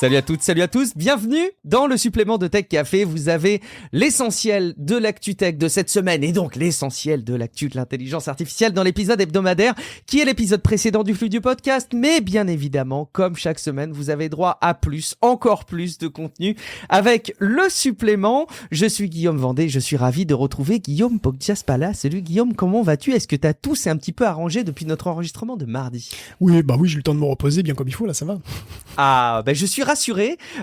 Salut à toutes, salut à tous, bienvenue dans le supplément de Tech Café. Vous avez l'essentiel de l'actu tech de cette semaine et donc l'essentiel de l'actu de l'intelligence artificielle dans l'épisode hebdomadaire qui est l'épisode précédent du flux du podcast. Mais bien évidemment, comme chaque semaine, vous avez droit à plus, encore plus de contenu avec le supplément. Je suis Guillaume Vendée, je suis ravi de retrouver Guillaume Poggiaspala. Salut Guillaume, comment vas-tu? Est-ce que t'as tout s'est un petit peu arrangé depuis notre enregistrement de mardi? Oui, j'ai eu le temps de me reposer bien comme il faut, là, ça va. Ah, je suis rassuré.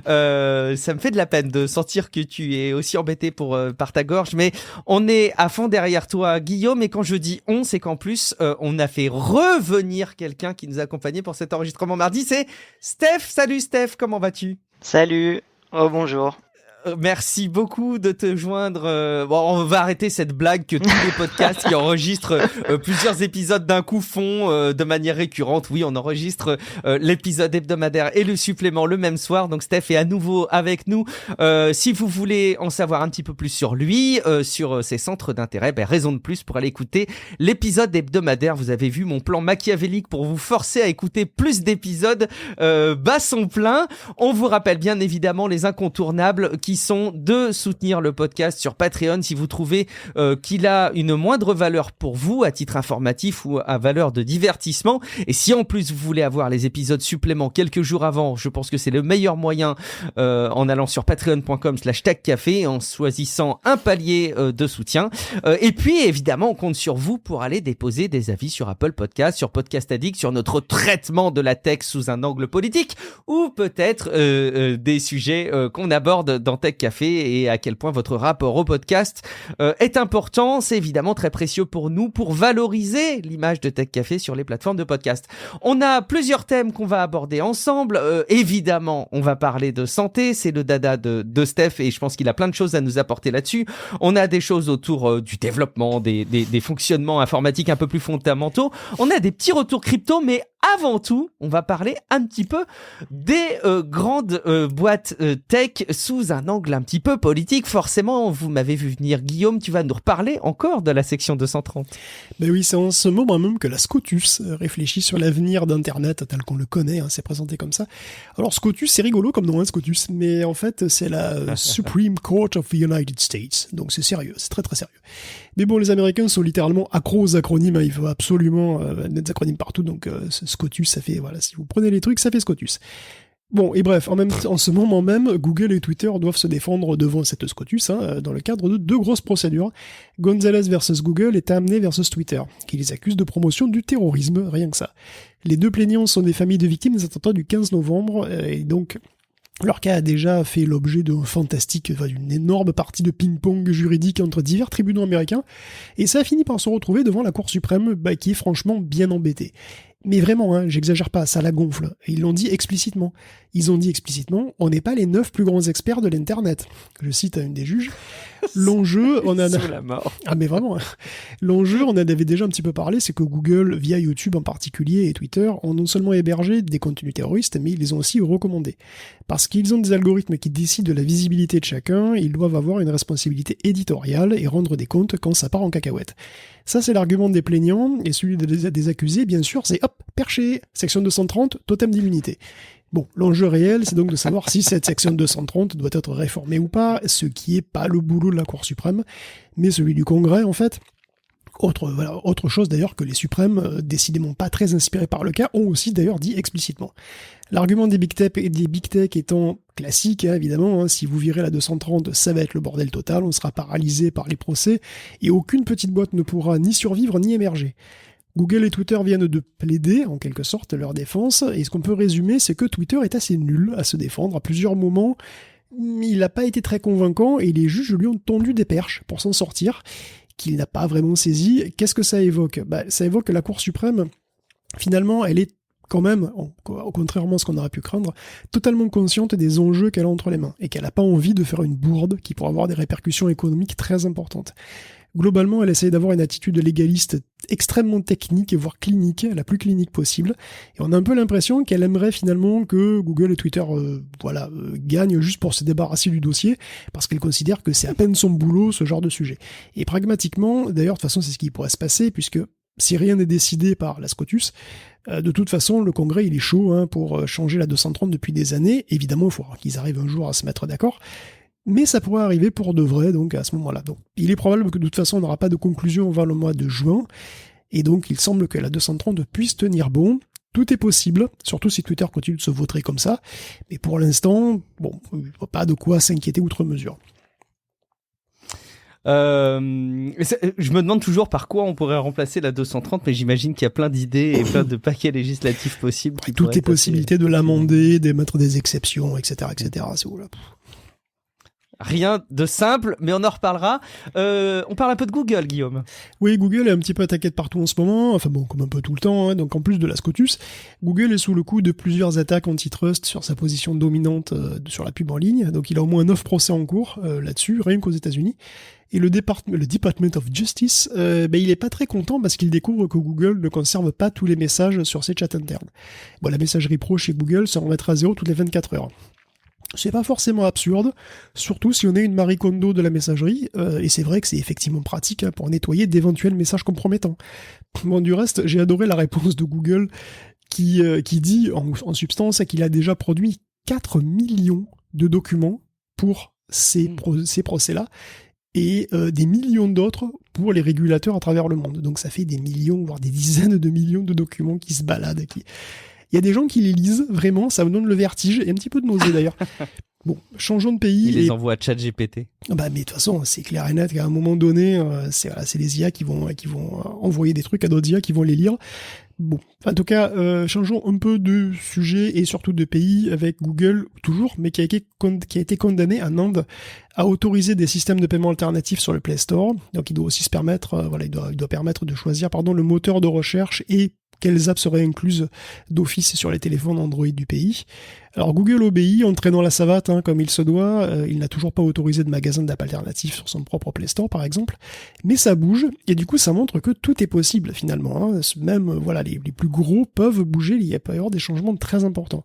Ça me fait de la peine de sentir que tu es aussi embêté par ta gorge, mais on est à fond derrière toi, Guillaume. Et quand je dis on, c'est qu'en plus, on a fait revenir quelqu'un qui nous accompagnait pour cet enregistrement mardi. C'est Steph. Salut Steph, comment vas-tu? Salut, oh bonjour. Merci beaucoup de te joindre. Bon, on va arrêter cette blague que tous les podcasts qui enregistrent plusieurs épisodes d'un coup font de manière récurrente. Oui, on enregistre l'épisode hebdomadaire et le supplément le même soir. Donc Steph est à nouveau avec nous. Si vous voulez en savoir un petit peu plus sur lui, sur ses centres d'intérêt, raison de plus pour aller écouter l'épisode hebdomadaire. Vous avez vu mon plan machiavélique pour vous forcer à écouter plus d'épisodes. Bat son plein. On vous rappelle bien évidemment les incontournables qui sont de soutenir le podcast sur Patreon si vous trouvez qu'il a une moindre valeur pour vous à titre informatif ou à valeur de divertissement. Et si en plus vous voulez avoir les épisodes suppléments quelques jours avant, je pense que c'est le meilleur moyen en allant sur patreon.com/techcafé et en choisissant un palier de soutien. Et puis évidemment on compte sur vous pour aller déposer des avis sur Apple Podcast, sur Podcast Addict, sur notre traitement de la tech sous un angle politique ou peut-être des sujets qu'on aborde dans Tech Café et à quel point votre rapport au podcast est important. C'est évidemment très précieux pour nous pour valoriser l'image de Tech Café sur les plateformes de podcast. On a plusieurs thèmes qu'on va aborder ensemble. Évidemment, on va parler de santé. C'est le dada de Steph et je pense qu'il a plein de choses à nous apporter là-dessus. On a des choses autour du développement, des fonctionnements informatiques un peu plus fondamentaux. On a des petits retours crypto, mais avant tout, on va parler un petit peu des grandes boîtes tech sous un angle un petit peu politique. Forcément, vous m'avez vu venir. Guillaume, tu vas nous reparler encore de la section 230. Oui, c'est en ce moment même que la SCOTUS réfléchit sur l'avenir d'Internet tel qu'on le connaît, c'est présenté comme ça. Alors SCOTUS, c'est rigolo comme nom, SCOTUS, mais en fait, c'est la Supreme Court of the United States. Donc c'est sérieux, c'est très très sérieux. Mais bon, les Américains sont littéralement accros aux acronymes, il faut absolument des acronymes partout, donc SCOTUS, ça fait, voilà, si vous prenez les trucs, ça fait SCOTUS. Bon, et bref, en ce moment même, Google et Twitter doivent se défendre devant cette SCOTUS, dans le cadre de deux grosses procédures. Gonzalez versus Google et Taamneh versus Twitter, qui les accusent de promotion du terrorisme, rien que ça. Les deux plaignants sont des familles de victimes des attentats du 15 novembre, et donc leur cas a déjà fait l'objet d'une énorme partie de ping-pong juridique entre divers tribunaux américains, et ça a fini par se retrouver devant la Cour suprême, qui est franchement bien embêtée. Mais vraiment, j'exagère pas, ça la gonfle. Ils l'ont dit explicitement. Ils ont dit explicitement, on n'est pas les 9 plus grands experts de l'internet. Je cite à une des juges. L'enjeu, on en a... Sous la mort. Ah mais vraiment, l'enjeu, on en avait déjà un petit peu parlé, c'est que Google, via YouTube en particulier et Twitter, ont non seulement hébergé des contenus terroristes, mais ils les ont aussi recommandés. Parce qu'ils ont des algorithmes qui décident de la visibilité de chacun, ils doivent avoir une responsabilité éditoriale et rendre des comptes quand ça part en cacahuète. Ça, c'est l'argument des plaignants, et celui des accusés, bien sûr, c'est hop, perché, section 230, totem d'immunité. Bon, l'enjeu réel, c'est donc de savoir si cette section 230 doit être réformée ou pas, ce qui est pas le boulot de la Cour suprême, mais celui du Congrès, en fait. Autre chose d'ailleurs que les suprêmes, décidément pas très inspirés par le cas, ont aussi d'ailleurs dit explicitement. L'argument des big tech étant classique, évidemment, si vous virez la 230, ça va être le bordel total, on sera paralysé par les procès, et aucune petite boîte ne pourra ni survivre ni émerger. Google et Twitter viennent de plaider, en quelque sorte, leur défense, et ce qu'on peut résumer, c'est que Twitter est assez nul à se défendre. À plusieurs moments, il n'a pas été très convaincant, et les juges lui ont tendu des perches pour s'en sortir, qu'il n'a pas vraiment saisi. Qu'est-ce que ça évoque ? Ça évoque que la Cour suprême, finalement, elle est quand même, contrairement à ce qu'on aurait pu craindre, totalement consciente des enjeux qu'elle a entre les mains, et qu'elle n'a pas envie de faire une bourde qui pourrait avoir des répercussions économiques très importantes. Globalement, elle essaye d'avoir une attitude légaliste extrêmement technique, voire clinique, la plus clinique possible. Et on a un peu l'impression qu'elle aimerait finalement que Google et Twitter gagnent juste pour se débarrasser du dossier, parce qu'elle considère que c'est à peine son boulot, ce genre de sujet. Et pragmatiquement, d'ailleurs, de toute façon, c'est ce qui pourrait se passer, puisque si rien n'est décidé par la SCOTUS, de toute façon, le Congrès, il est chaud pour changer la 230 depuis des années. Évidemment, il faut qu'ils arrivent un jour à se mettre d'accord. Mais ça pourrait arriver pour de vrai, donc à ce moment-là. Donc, il est probable que de toute façon, on n'aura pas de conclusion avant le mois de juin. Et donc, il semble que la 230 puisse tenir bon. Tout est possible, surtout si Twitter continue de se vautrer comme ça. Mais pour l'instant, bon, pas de quoi s'inquiéter outre mesure. Je me demande toujours par quoi on pourrait remplacer la 230, mais j'imagine qu'il y a plein d'idées et plein de paquets législatifs possibles. Et toutes les possibilités de l'amender, d'émettre des exceptions, etc., etc. C'est où là. Rien de simple, mais on en reparlera. On parle un peu de Google, Guillaume. Oui, Google est un petit peu attaqué de partout en ce moment, enfin bon, comme un peu tout le temps, donc en plus de la SCOTUS, Google est sous le coup de plusieurs attaques antitrust sur sa position dominante sur la pub en ligne, donc il a au moins 9 procès en cours là-dessus, rien qu'aux États-Unis. Et le Department of Justice, il est pas très content parce qu'il découvre que Google ne conserve pas tous les messages sur ses chats internes. Bon, la messagerie pro chez Google se remettra à zéro toutes les 24 heures. C'est pas forcément absurde, surtout si on est une Marie Kondo de la messagerie, et c'est vrai que c'est effectivement pratique pour nettoyer d'éventuels messages compromettants. Bon, du reste, j'ai adoré la réponse de Google qui dit en substance qu'il a déjà produit 4 millions de documents pour ces procès-là, et des millions d'autres pour les régulateurs à travers le monde. Donc ça fait des millions, voire des dizaines de millions de documents qui se baladent, Il y a des gens qui les lisent, vraiment, ça me donne le vertige, et un petit peu de nausée d'ailleurs. Bon, changeons de pays. Il les envoie à ChatGPT. Mais de toute façon, c'est clair et net qu'à un moment donné, c'est les IA qui vont envoyer des trucs à d'autres IA qui vont les lire. Bon, en tout cas, changeons un peu de sujet et surtout de pays avec Google, toujours, mais qui a été condamné en Inde à autoriser des systèmes de paiement alternatifs sur le Play Store. Donc il doit aussi se permettre, il doit permettre de choisir le moteur de recherche et quelles apps seraient incluses d'office sur les téléphones Android du pays. Alors Google obéit en traînant la savate comme il se doit, il n'a toujours pas autorisé de magasin d'app alternatif sur son propre Play Store par exemple, mais ça bouge, et du coup ça montre que tout est possible finalement, même les plus gros peuvent bouger, il peut y avoir des changements très importants.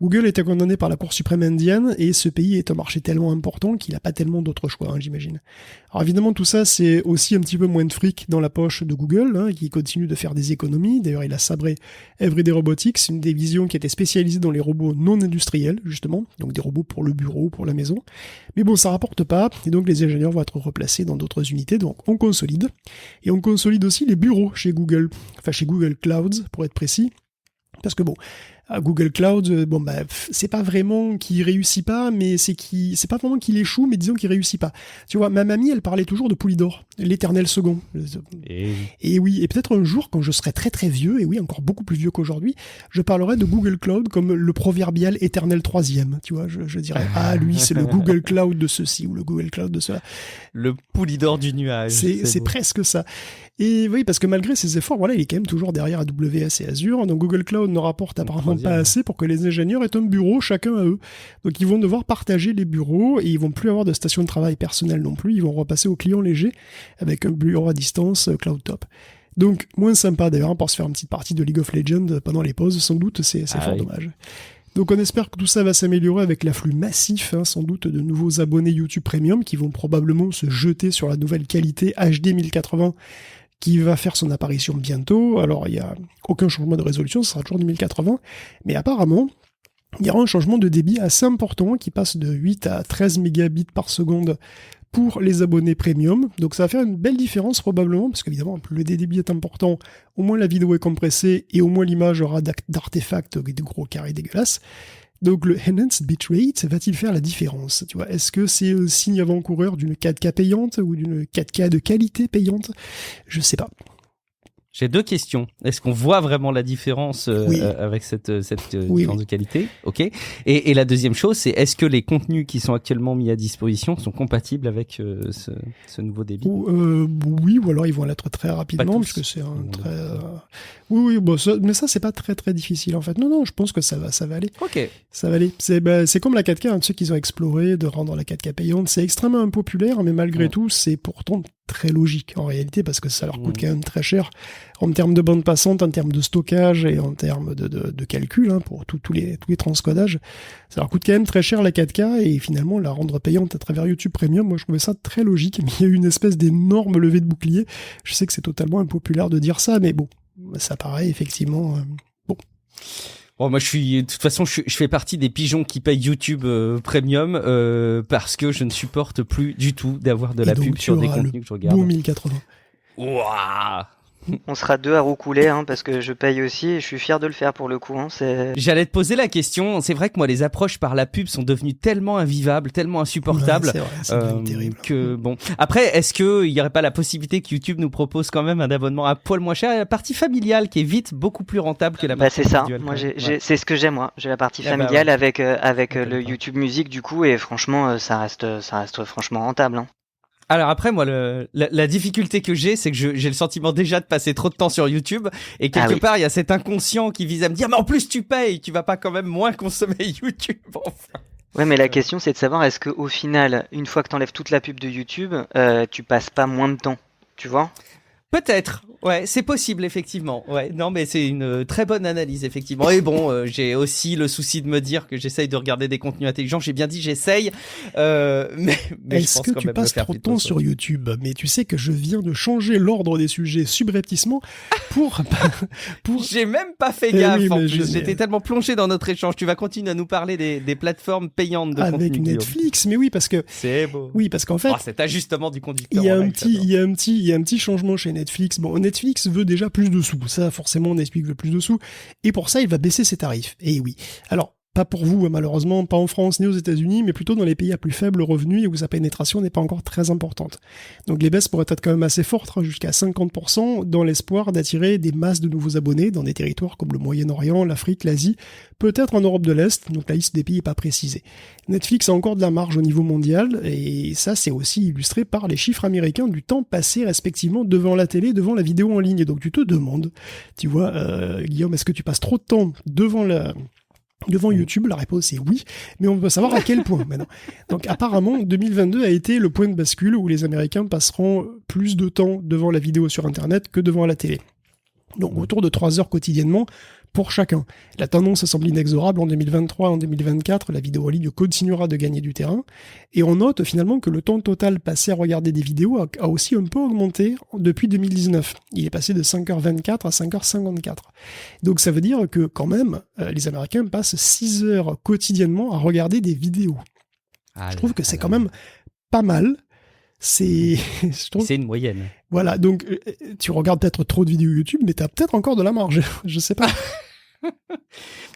Google était condamné par la Cour suprême indienne, et ce pays est un marché tellement important qu'il n'a pas tellement d'autres choix, j'imagine. Alors évidemment tout ça c'est aussi un petit peu moins de fric dans la poche de Google, qui continue de faire des économies, d'ailleurs il a sabré Everyday Robotics, une division qui était spécialisée dans les robots non industriels, justement, donc des robots pour le bureau, pour la maison. Mais bon, ça rapporte pas, et donc les ingénieurs vont être replacés dans d'autres unités, donc on consolide. Et on consolide aussi les bureaux chez Google, enfin chez Google Clouds, pour être précis, parce que bon, à Google Cloud, c'est pas vraiment qu'il réussit pas, mais c'est pas vraiment qu'il échoue, mais disons qu'il réussit pas. Tu vois, ma mamie, elle parlait toujours de Poulidor, l'éternel second. Et oui, et peut-être un jour, quand je serai très très vieux, et oui, encore beaucoup plus vieux qu'aujourd'hui, je parlerai de Google Cloud comme le proverbial éternel troisième. Tu vois, je dirais, lui, c'est le Google Cloud de ceci, ou le Google Cloud de cela. Le Poulidor du nuage. C'est presque ça. Et oui, parce que malgré ses efforts, il est quand même toujours derrière AWS et Azure, donc Google Cloud ne rapporte apparemment pas assez pour que les ingénieurs aient un bureau chacun à eux. Donc ils vont devoir partager les bureaux, et ils vont plus avoir de station de travail personnelle non plus, ils vont repasser au client léger avec un bureau à distance Cloud Top. Donc moins sympa d'ailleurs pour se faire une petite partie de League of Legends pendant les pauses, sans doute, c'est fort dommage. Donc on espère que tout ça va s'améliorer avec l'afflux massif, sans doute, de nouveaux abonnés YouTube Premium qui vont probablement se jeter sur la nouvelle qualité HD 1080 qui va faire son apparition bientôt. Alors il n'y a aucun changement de résolution, ce sera toujours du 1080, mais apparemment il y aura un changement de débit assez important qui passe de 8 à 13 mégabits par seconde pour les abonnés premium. Donc ça va faire une belle différence probablement, parce qu'évidemment plus le débit est important, au moins la vidéo est compressée et au moins l'image aura d'artefacts, des gros carrés dégueulasses. Donc le Enhanced Bitrate va-t-il faire la différence ? Tu vois, est-ce que c'est un signe avant-coureur d'une 4K payante ou d'une 4K de qualité payante ? Je sais pas. J'ai deux questions. Est-ce qu'on voit vraiment la différence avec cette différence de qualité ? Ok. Et la deuxième chose, c'est est-ce que les contenus qui sont actuellement mis à disposition sont compatibles avec ce nouveau débit ? Oui, ou alors ils vont l'être très rapidement, parce que c'est un très... Oui, mais ça, c'est pas très très difficile en fait. Non, je pense que ça va aller. Ok. Ça va aller. C'est comme la 4K, ceux qu'ils ont exploré de rendre la 4K payante. C'est extrêmement impopulaire, mais malgré tout, c'est pourtant très logique en réalité, parce que ça leur coûte quand même très cher en termes de bande passante, en termes de stockage et en termes de calcul, hein, pour tous les transcodages. Ça leur coûte quand même très cher la 4K, et finalement la rendre payante à travers YouTube Premium, moi je trouvais ça très logique, mais il y a eu une espèce d'énorme levée de bouclier. Je sais que c'est totalement impopulaire de dire ça, mais bon, ça paraît effectivement... bon. Bon, moi, de toute façon, je fais partie des pigeons qui payent YouTube Premium parce que je ne supporte plus du tout d'avoir de la pub sur des contenus que je regarde. Bon 1080. Waouh! On sera deux à roucouler, hein, parce que je paye aussi et je suis fier de le faire pour le coup. Hein, J'allais te poser la question. C'est vrai que moi, les approches par la pub sont devenues tellement invivables, tellement insupportables, Ouais, c'est vrai, terrible. que bon. Après, est-ce que il y aurait pas la possibilité que YouTube nous propose quand même un abonnement à poil moins cher, et la partie familiale qui est vite beaucoup plus rentable que la partie c'est ça. individuelle, Moi, ouais. c'est ce que j'aime, moi. J'ai la partie Ah bah familiale ouais. avec le YouTube Music du coup, et franchement, ça reste franchement rentable. Hein. Alors après, moi, la difficulté que j'ai, c'est que j'ai le sentiment déjà de passer trop de temps sur YouTube, et quelque part, il y a cet inconscient qui vise à me dire, mais en plus tu payes, tu vas pas quand même moins consommer YouTube, enfin. Ouais, mais la question c'est de savoir, est-ce que au final, une fois que t'enlèves toute la pub de YouTube, tu passes pas moins de temps, tu vois? Peut-être, ouais, c'est possible effectivement. Ouais, non, mais c'est une très bonne analyse effectivement. Et bon, j'ai aussi le souci de me dire que j'essaye de regarder des contenus intelligents. J'ai bien dit j'essaye, mais est-ce que tu passes trop de temps sur YouTube? Mais tu sais que je viens de changer l'ordre des sujets subrepticement pour. J'ai même pas fait gaffe. Oui, en plus. J'étais tellement plongé dans notre échange. Tu vas continuer à nous parler des plateformes payantes de contenu. Avec Netflix, mais oui, parce que. C'est beau. Oui, parce qu'en fait. Cet ajustement du conducteur. Il y a un petit changement chez Netflix. Bon, Netflix veut déjà plus de sous. Ça, forcément, Netflix veut plus de sous. Et pour ça, il va baisser ses tarifs. Et oui. Alors, pas pour vous, malheureusement, pas en France ni aux États-Unis, mais plutôt dans les pays à plus faible revenu et où sa pénétration n'est pas encore très importante. Donc les baisses pourraient être quand même assez fortes, jusqu'à 50%, dans l'espoir d'attirer des masses de nouveaux abonnés dans des territoires comme le Moyen-Orient, l'Afrique, l'Asie, peut-être en Europe de l'Est, donc la liste des pays n'est pas précisée. Netflix a encore de la marge au niveau mondial, et ça c'est aussi illustré par les chiffres américains du temps passé respectivement devant la télé, devant la vidéo en ligne. Et donc tu te demandes, tu vois, Guillaume, est-ce que tu passes trop de temps devant YouTube? La réponse est oui, mais on veut savoir à quel point maintenant. Donc apparemment, 2022 a été le point de bascule où les Américains passeront plus de temps devant la vidéo sur Internet que devant la télé. Donc autour de 3 heures quotidiennement pour chacun. La tendance semble inexorable en 2023 et en 2024, la vidéo en ligne continuera de gagner du terrain, et on note finalement que le temps total passé à regarder des vidéos a aussi un peu augmenté depuis 2019. Il est passé de 5h24 à 5h54. Donc ça veut dire que quand même, les Américains passent 6 heures quotidiennement à regarder des vidéos. Je trouve que c'est quand même pas mal. C'est une moyenne. Voilà, donc tu regardes peut-être trop de vidéos YouTube, mais t'as peut-être encore de la marge, je sais pas.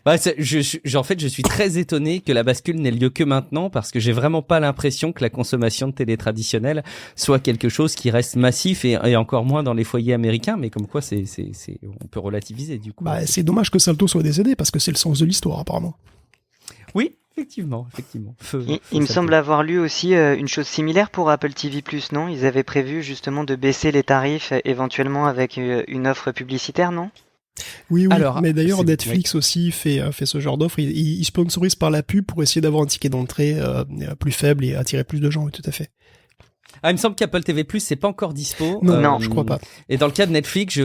En fait, je suis très étonné que la bascule n'ait lieu que maintenant, parce que j'ai vraiment pas l'impression que la consommation de télé traditionnelle soit quelque chose qui reste massif, et encore moins dans les foyers américains, mais comme quoi on peut relativiser du coup. C'est dommage que Salto soit décédé, parce que c'est le sens de l'histoire apparemment. Oui, effectivement. Il me semble avoir lu aussi une chose similaire pour Apple TV+, non? Ils avaient prévu justement de baisser les tarifs éventuellement avec une offre publicitaire, non? Oui, alors, mais d'ailleurs Netflix aussi fait ce genre d'offre. Il sponsorise par la pub pour essayer d'avoir un ticket d'entrée plus faible et attirer plus de gens, oui, tout à fait. Ah, il me semble qu'Apple TV+, c'est pas encore dispo. Non, je crois pas. Et dans le cas de Netflix,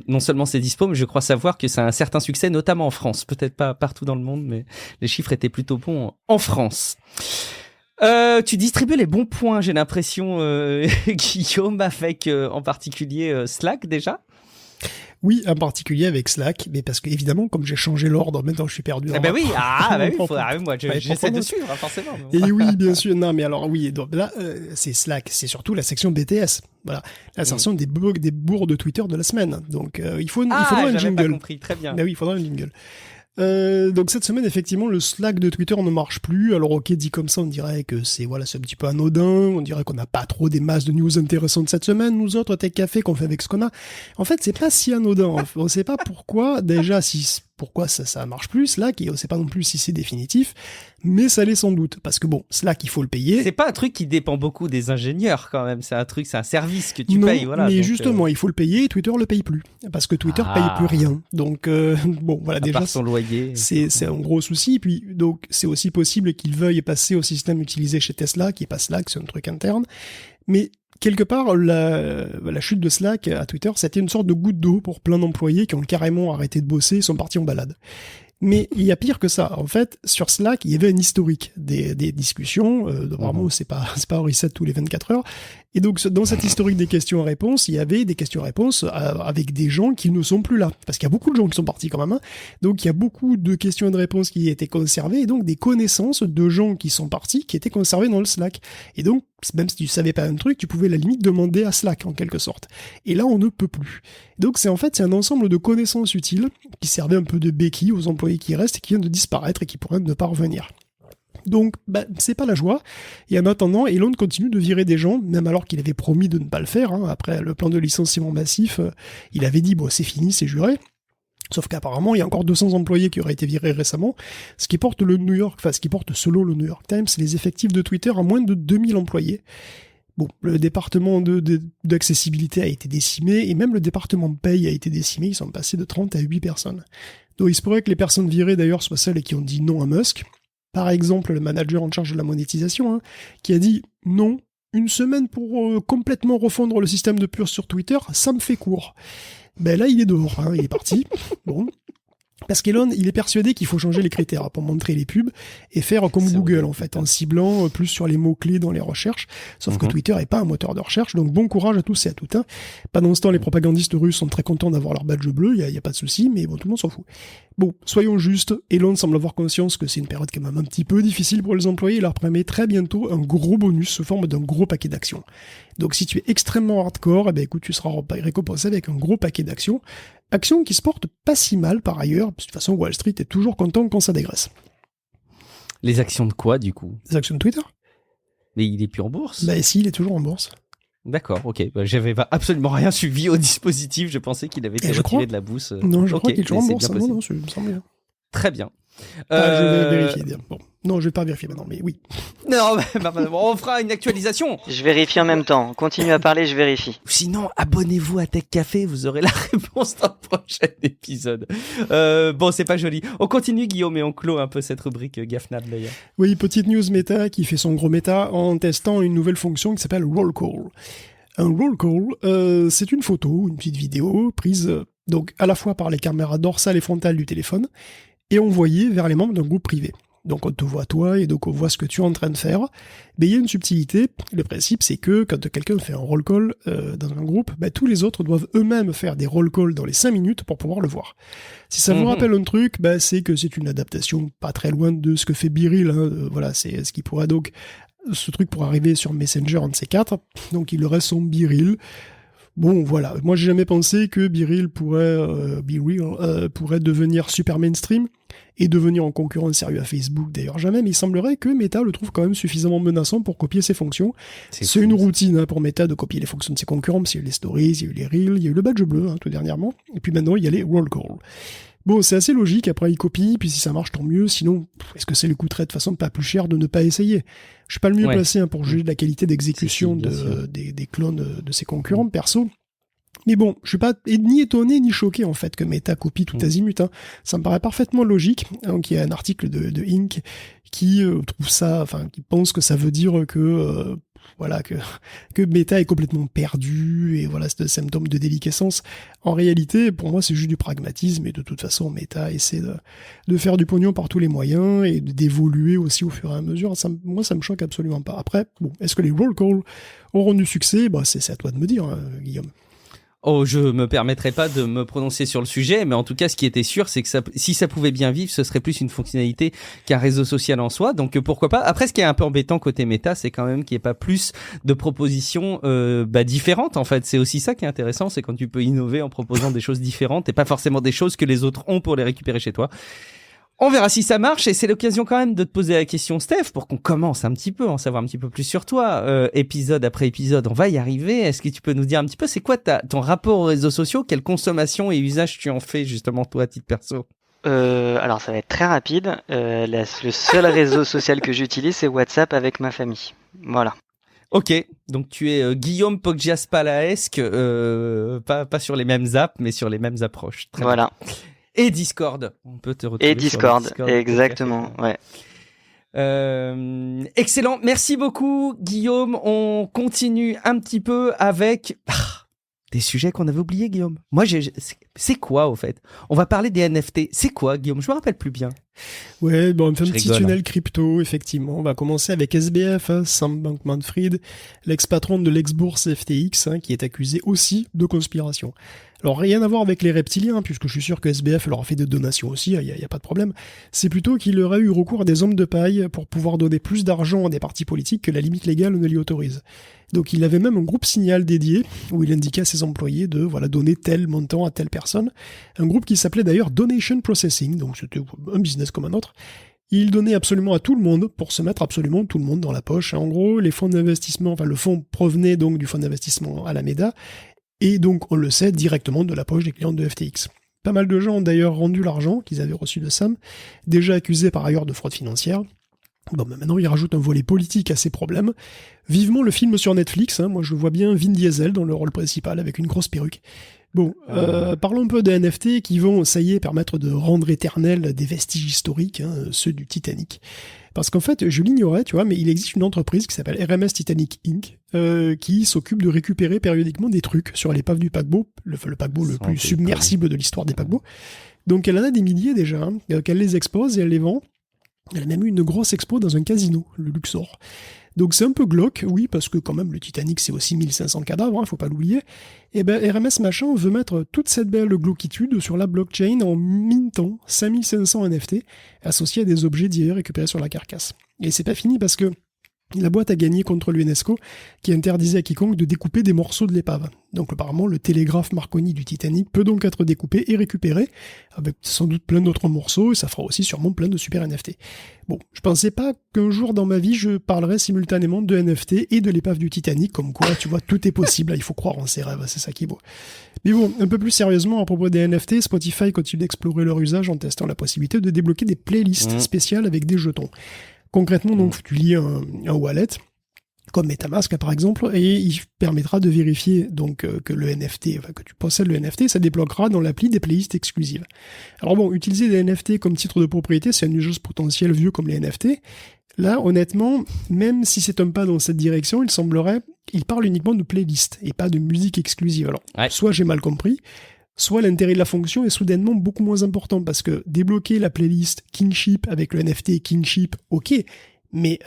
non seulement c'est dispo, mais je crois savoir que ça a un certain succès, notamment en France. Peut-être pas partout dans le monde, mais les chiffres étaient plutôt bons en France. Tu distribues les bons points, j'ai l'impression, Guillaume, avec en particulier Slack déjà. Oui, en particulier avec Slack, mais parce que évidemment, comme j'ai changé l'ordre, maintenant je suis perdu. Ah bah oui, moi j'essaie de suivre, forcément. Et oui, bien sûr. Non, mais alors oui, donc là, c'est Slack, c'est surtout la section BTS. Voilà, la section des bourgs de Twitter de la semaine. Donc il faudra un jingle. Pas compris, très bien. Ah oui, il faudra un jingle. Donc cette semaine, effectivement, le Slack de Twitter ne marche plus. Alors ok, dit comme ça, on dirait que c'est un petit peu anodin. On dirait qu'on n'a pas trop des masses de news intéressantes cette semaine. Nous autres, Tech Café, qu'on fait avec ce qu'on a. En fait, c'est pas si anodin. On sait pas pourquoi. Déjà, pourquoi ça marche plus, Slack, et on sait pas non plus si c'est définitif, mais ça l'est sans doute, parce que bon, Slack, il faut le payer. C'est pas un truc qui dépend beaucoup des ingénieurs, quand même, c'est un service que tu payes, voilà. Mais donc, justement, il faut le payer, et Twitter le paye plus, parce que Twitter paye plus rien. Donc, bon, voilà, déjà. Part son loyer. C'est un gros souci, puis, donc, c'est aussi possible qu'ils veuillent passer au système utilisé chez Tesla, qui est pas Slack, c'est un truc interne. Mais quelque part, la chute de Slack à Twitter, c'était une sorte de goutte d'eau pour plein d'employés qui ont carrément arrêté de bosser et sont partis en balade. Mais il y a pire que ça. En fait, sur Slack, il y avait un historique des discussions. Vraiment, c'est pas un reset tous les 24 heures. Et donc, dans cet historique des questions-réponses, il y avait des questions-réponses avec des gens qui ne sont plus là. Parce qu'il y a beaucoup de gens qui sont partis quand même. Hein. Donc, il y a beaucoup de questions et de réponses qui étaient conservées. Et donc, des connaissances de gens qui sont partis qui étaient conservées dans le Slack. Et donc, même si tu savais pas un truc, tu pouvais à la limite demander à Slack, en quelque sorte. Et là, on ne peut plus. Donc, c'est un ensemble de connaissances utiles qui servaient un peu de béquille aux employés qui restent et qui viennent de disparaître et qui pourraient ne pas revenir. Donc, c'est pas la joie. Et en attendant, Elon continue de virer des gens, même alors qu'il avait promis de ne pas le faire. Hein. Après le plan de licenciement massif, il avait dit, bon, c'est fini, c'est juré. Sauf qu'apparemment, il y a encore 200 employés qui auraient été virés récemment, ce qui porte selon le New York Times, les effectifs de Twitter à moins de 2000 employés. Bon, le département d'accessibilité a été décimé, et même le département de paye a été décimé, ils sont passés de 30 à 8 personnes. Donc il se pourrait que les personnes virées d'ailleurs soient celles qui ont dit non à Musk. Par exemple, le manager en charge de la monétisation, qui a dit non, une semaine pour complètement refondre le système de purge sur Twitter, ça me fait court. Là, il est dehors, il est parti. Bon. Parce qu'Elon, il est persuadé qu'il faut changer les critères pour montrer les pubs et faire comme Google, en fait, en ciblant plus sur les mots-clés dans les recherches. Sauf que Twitter n'est pas un moteur de recherche, donc bon courage à tous et à toutes. Hein. Pendant ce temps, les propagandistes russes sont très contents d'avoir leur badge bleu, il y a pas de souci, mais bon, tout le monde s'en fout. Bon, soyons justes, Elon semble avoir conscience que c'est une période quand même un petit peu difficile pour les employés, il leur promet très bientôt un gros bonus sous forme d'un gros paquet d'actions. Donc si tu es extrêmement hardcore, écoute, tu seras récompensé avec un gros paquet d'actions. Actions qui se portent pas si mal par ailleurs, parce que de toute façon Wall Street est toujours content quand ça dégraisse. Les actions de quoi du coup ? Les actions de Twitter. Mais il est plus en bourse ? Si, il est toujours en bourse. D'accord, ok. J'avais absolument rien suivi au dispositif, je pensais qu'il avait été retiré de la bourse. Non, je crois qu'il est toujours en bourse, non, ça me semble bien. Très bien. Je vais vérifier. Bon. Non, je vais pas vérifier maintenant, mais oui. Non, on fera une actualisation. Je vérifie en même temps. Continue à parler, je vérifie. Sinon, abonnez-vous à Tech Café, vous aurez la réponse dans le prochain épisode. Bon, c'est pas joli. On continue, Guillaume, et on clôt un peu cette rubrique GAFNAB d'ailleurs. Oui, petite news méta qui fait son gros méta en testant une nouvelle fonction qui s'appelle Roll Call. Un roll call, c'est une photo, une petite vidéo prise donc à la fois par les caméras dorsales et frontales du téléphone et envoyée vers les membres d'un groupe privé. Donc on te voit toi et donc on voit ce que tu es en train de faire. Mais il y a une subtilité. Le principe c'est que quand quelqu'un fait un roll call dans un groupe, tous les autres doivent eux-mêmes faire des roll calls dans les 5 minutes pour pouvoir le voir. Si ça vous rappelle un truc, c'est que c'est une adaptation pas très loin de ce que fait BeReal. Voilà, c'est ce qui pourrait donc ce truc pour arriver sur Messenger, un de ces quatre. Donc il leur reste son BeReal. Bon, voilà. Moi, j'ai jamais pensé que BeReal pourrait devenir super mainstream et devenir en concurrent sérieux à Facebook. D'ailleurs, jamais. Mais il semblerait que Meta le trouve quand même suffisamment menaçant pour copier ses fonctions. C'est une routine pour Meta de copier les fonctions de ses concurrents. Parce qu'il y a eu les stories, il y a eu les reels, il y a eu le badge bleu, tout dernièrement. Et puis maintenant, il y a les roll call. Bon, c'est assez logique, après il copie, puis si ça marche, tant mieux, sinon, est-ce que ça lui coûterait de toute façon pas plus cher de ne pas essayer ? Je suis pas le mieux placé pour juger de la qualité d'exécution des clones de ses concurrents, perso. Mais bon, je suis pas ni étonné ni choqué en fait que Meta copie tout azimut. Ça me paraît parfaitement logique. Donc il y a un article de Inc. qui trouve ça, qui pense que ça veut dire que que Meta est complètement perdu et voilà, c'est un symptôme de déliquescence. En réalité, pour moi, c'est juste du pragmatisme et de toute façon, Meta essaie de faire du pognon par tous les moyens et d'évoluer aussi au fur et à mesure. Moi, ça me choque absolument pas. Après, bon, est-ce que les roll calls auront du succès ? C'est à toi de me dire, Guillaume. Oh, je me permettrai pas de me prononcer sur le sujet, mais en tout cas, ce qui était sûr, c'est que si ça pouvait bien vivre, ce serait plus une fonctionnalité qu'un réseau social en soi. Donc, pourquoi pas. Après, ce qui est un peu embêtant côté Meta, c'est quand même qu'il n'y ait pas plus de propositions différentes. En fait, c'est aussi ça qui est intéressant, c'est quand tu peux innover en proposant des choses différentes et pas forcément des choses que les autres ont pour les récupérer chez toi. On verra si ça marche et c'est l'occasion quand même de te poser la question, Steph, pour qu'on commence un petit peu, en savoir un petit peu plus sur toi. Épisode après épisode, on va y arriver. Est-ce que tu peux nous dire un petit peu, c'est quoi ton rapport aux réseaux sociaux ? Quelle consommation et usage tu en fais justement toi à titre perso ? Alors ça va être très rapide. Le seul réseau social que j'utilise, c'est WhatsApp avec ma famille. Voilà. Ok, donc tu es Guillaume Poggiaspalaesque, pas sur les mêmes apps, mais sur les mêmes approches. Très voilà. Bien. Et Discord, on peut te retrouver. Et Discord, exactement, ouais. Excellent, merci beaucoup Guillaume. On continue un petit peu avec des sujets qu'on avait oubliés, Guillaume. Moi, c'est quoi au fait? On va parler des NFT. C'est quoi, Guillaume? Je me rappelle plus bien. Ouais, bon, on fait un petit tunnel crypto, effectivement. On va commencer avec SBF, Sam Bankman-Fried, l'ex-patron de l'ex-bourse FTX, qui est accusé aussi de conspiration. Alors, rien à voir avec les reptiliens, puisque je suis sûr que SBF leur a fait des donations aussi, il n'y a pas de problème. C'est plutôt qu'il aurait eu recours à des hommes de paille pour pouvoir donner plus d'argent à des partis politiques que la limite légale ne lui autorise. Donc il avait même un groupe Signal dédié, où il indiquait à ses employés de donner tel montant à telle personne. Un groupe qui s'appelait d'ailleurs Donation Processing, donc c'était un business comme un autre. Il donnait absolument à tout le monde, pour se mettre absolument tout le monde dans la poche. En gros, les fonds d'investissement, le fonds provenait donc du fonds d'investissement Alameda, et donc, on le sait, directement de la poche des clients de FTX. Pas mal de gens ont d'ailleurs rendu l'argent qu'ils avaient reçu de Sam, déjà accusés par ailleurs de fraude financière. Bon, mais maintenant, il rajoute un volet politique à ces problèmes. Vivement le film sur Netflix, moi je vois bien Vin Diesel dans le rôle principal avec une grosse perruque. Bon, parlons un peu des NFT qui vont, ça y est, permettre de rendre éternels des vestiges historiques, ceux du Titanic. Parce qu'en fait, je l'ignorais, tu vois, mais il existe une entreprise qui s'appelle RMS Titanic Inc., qui s'occupe de récupérer périodiquement des trucs sur l'épave du paquebot, le paquebot le plus submersible de l'histoire des paquebots. Donc elle en a des milliers déjà, qu'elle les expose et elle les vend. Elle a même eu une grosse expo dans un casino, le Luxor. Donc c'est un peu glauque, oui, parce que quand même le Titanic c'est aussi 1500 cadavres, faut pas l'oublier. Et ben RMS machin veut mettre toute cette belle glauquitude sur la blockchain en mintant 5500 NFT associés à des objets divers récupérés sur la carcasse. Et c'est pas fini parce que la boîte a gagné contre l'UNESCO qui interdisait à quiconque de découper des morceaux de l'épave. Donc apparemment le télégraphe Marconi du Titanic peut donc être découpé et récupéré, avec sans doute plein d'autres morceaux, et ça fera aussi sûrement plein de super NFT. Bon, je pensais pas qu'un jour dans ma vie je parlerais simultanément de NFT et de l'épave du Titanic, comme quoi tu vois tout est possible, il faut croire en ses rêves, c'est ça qui est beau. Mais bon, un peu plus sérieusement à propos des NFT, Spotify continue d'explorer leur usage en testant la possibilité de débloquer des playlists spéciales avec des jetons. Concrètement, donc, tu lies un wallet, comme MetaMask par exemple, et il permettra de vérifier donc que le NFT, que tu possèdes le NFT, ça débloquera dans l'appli des playlists exclusives. Alors bon, utiliser des NFT comme titre de propriété, c'est un usage potentiel vieux comme les NFT. Là, honnêtement, même si c'est un pas dans cette direction, il semblerait, il parle uniquement de playlists et pas de musique exclusive. Alors, soit j'ai mal compris, soit l'intérêt de la fonction est soudainement beaucoup moins important, parce que débloquer la playlist Kingship avec le NFT Kingship, ok, mais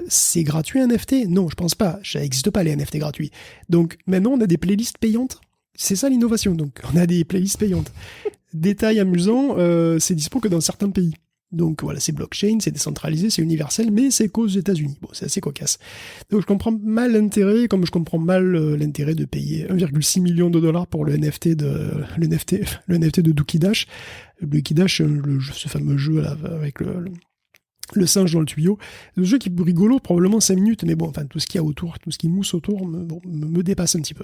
c'est gratuit un NFT? Non, je pense pas, ça n'existe pas les NFT gratuits. Donc maintenant on a des playlists payantes, c'est ça l'innovation, donc on a des playlists payantes. Détail amusant, c'est dispo que dans certains pays. Donc voilà, c'est blockchain, c'est décentralisé, c'est universel, mais c'est qu'aux États-Unis. Bon, c'est assez cocasse. Donc je comprends mal l'intérêt, comme je comprends mal l'intérêt de payer 1,6 million de dollars pour le NFT de Dookie Dash. Dookie Dash, ce fameux jeu là, avec le singe dans le tuyau. Le jeu qui est rigolo, probablement 5 minutes, mais bon, enfin, tout ce qu'il y a autour, tout ce qui mousse autour me dépasse un petit peu.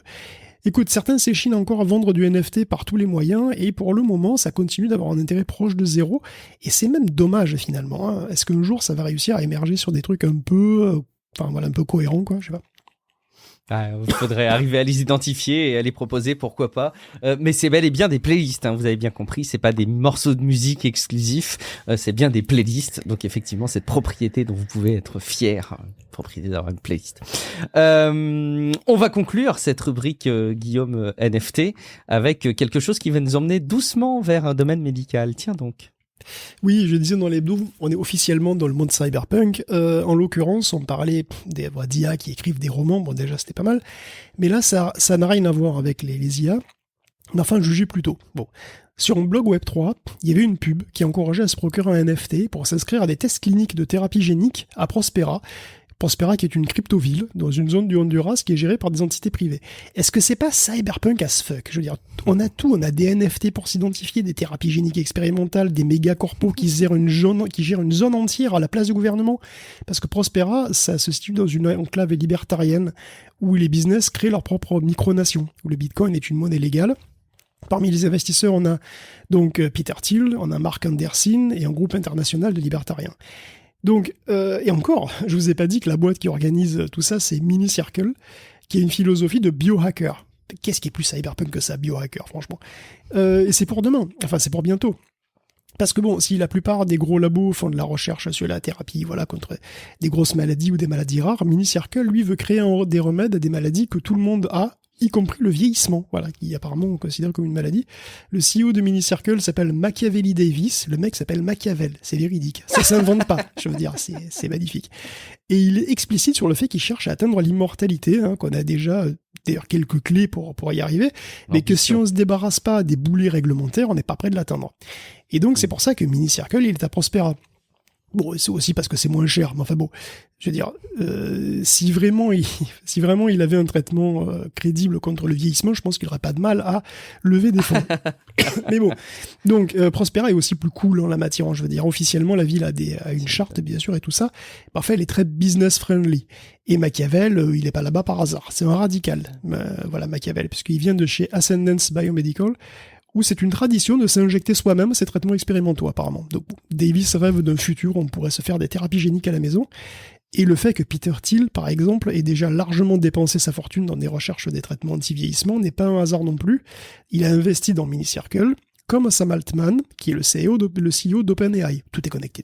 Écoute, certains s'échinent encore à vendre du NFT par tous les moyens, et pour le moment, ça continue d'avoir un intérêt proche de zéro, et c'est même dommage finalement. Est-ce qu'un jour, ça va réussir à émerger sur des trucs un peu, un peu cohérents, quoi, je sais pas. Il faudrait arriver à les identifier et à les proposer, pourquoi pas. Mais c'est bel et bien des playlists, vous avez bien compris, c'est pas des morceaux de musique exclusifs, c'est bien des playlists. Donc effectivement, cette propriété dont vous pouvez être fier, propriété d'avoir une playlist. On va conclure cette rubrique Guillaume NFT avec quelque chose qui va nous emmener doucement vers un domaine médical. Tiens donc. Oui, je disais dans l'hebdo, on est officiellement dans le monde cyberpunk. En l'occurrence, on parlait des d'IA qui écrivent des romans, bon déjà c'était pas mal, mais là ça n'a rien à voir avec les IA, mais enfin jugez plutôt. Bon, sur un blog Web3, il y avait une pub qui encourageait à se procurer un NFT pour s'inscrire à des tests cliniques de thérapie génique à Prospera. Prospera qui est une crypto-ville dans une zone du Honduras qui est gérée par des entités privées. Est-ce que c'est pas cyberpunk as fuck? Je veux dire, on a tout, on a des NFT pour s'identifier, des thérapies géniques expérimentales, des méga corpos qui gèrent une zone entière à la place du gouvernement. Parce que Prospera, ça se situe dans une enclave libertarienne où les business créent leur propre micronation, où le Bitcoin est une monnaie légale. Parmi les investisseurs, on a donc Peter Thiel, on a Mark Anderson et un groupe international de libertariens. Donc, et encore, je vous ai pas dit que la boîte qui organise tout ça, c'est Mini Circle, qui a une philosophie de biohacker. Qu'est-ce qui est plus cyberpunk que ça, biohacker, franchement. Et c'est pour demain, enfin c'est pour bientôt. Parce que bon, si la plupart des gros labos font de la recherche sur la thérapie, voilà, contre des grosses maladies ou des maladies rares, Minicircle, lui, veut créer des remèdes à des maladies que tout le monde a, y compris le vieillissement, voilà, qui apparemment on considère comme une maladie. Le CEO de Minicircle s'appelle Machiavelli Davis, le mec s'appelle Machiavel, c'est véridique. Ça s'invente pas, je veux dire, c'est magnifique. Et il est explicite sur le fait qu'il cherche à atteindre l'immortalité, hein, qu'on a déjà d'ailleurs quelques clés pour y arriver, mais que si on se débarrasse pas des boulets réglementaires, on n'est pas prêt de l'atteindre. Et donc c'est pour ça que Minicircle, il est à Prospera. Bon, c'est aussi parce que c'est moins cher, mais enfin bon, je veux dire, si vraiment il avait un traitement crédible contre le vieillissement, je pense qu'il n'aurait pas de mal à lever des fonds. Mais bon, donc Prospera est aussi plus cool en la matière, je veux dire, officiellement la ville a une charte bien sûr et tout ça, mais enfin elle est très business friendly. Et Machiavel, il est pas là-bas par hasard, c'est un radical, voilà Machiavel, puisqu'il vient de chez Ascendance Biomedical, où c'est une tradition de s'injecter soi-même ces traitements expérimentaux apparemment. Donc Davis rêve d'un futur où on pourrait se faire des thérapies géniques à la maison, et le fait que Peter Thiel, par exemple, ait déjà largement dépensé sa fortune dans des recherches des traitements anti-vieillissement n'est pas un hasard non plus. Il a investi dans Minicircle, comme Sam Altman, qui est le CEO d'OpenAI. Tout est connecté.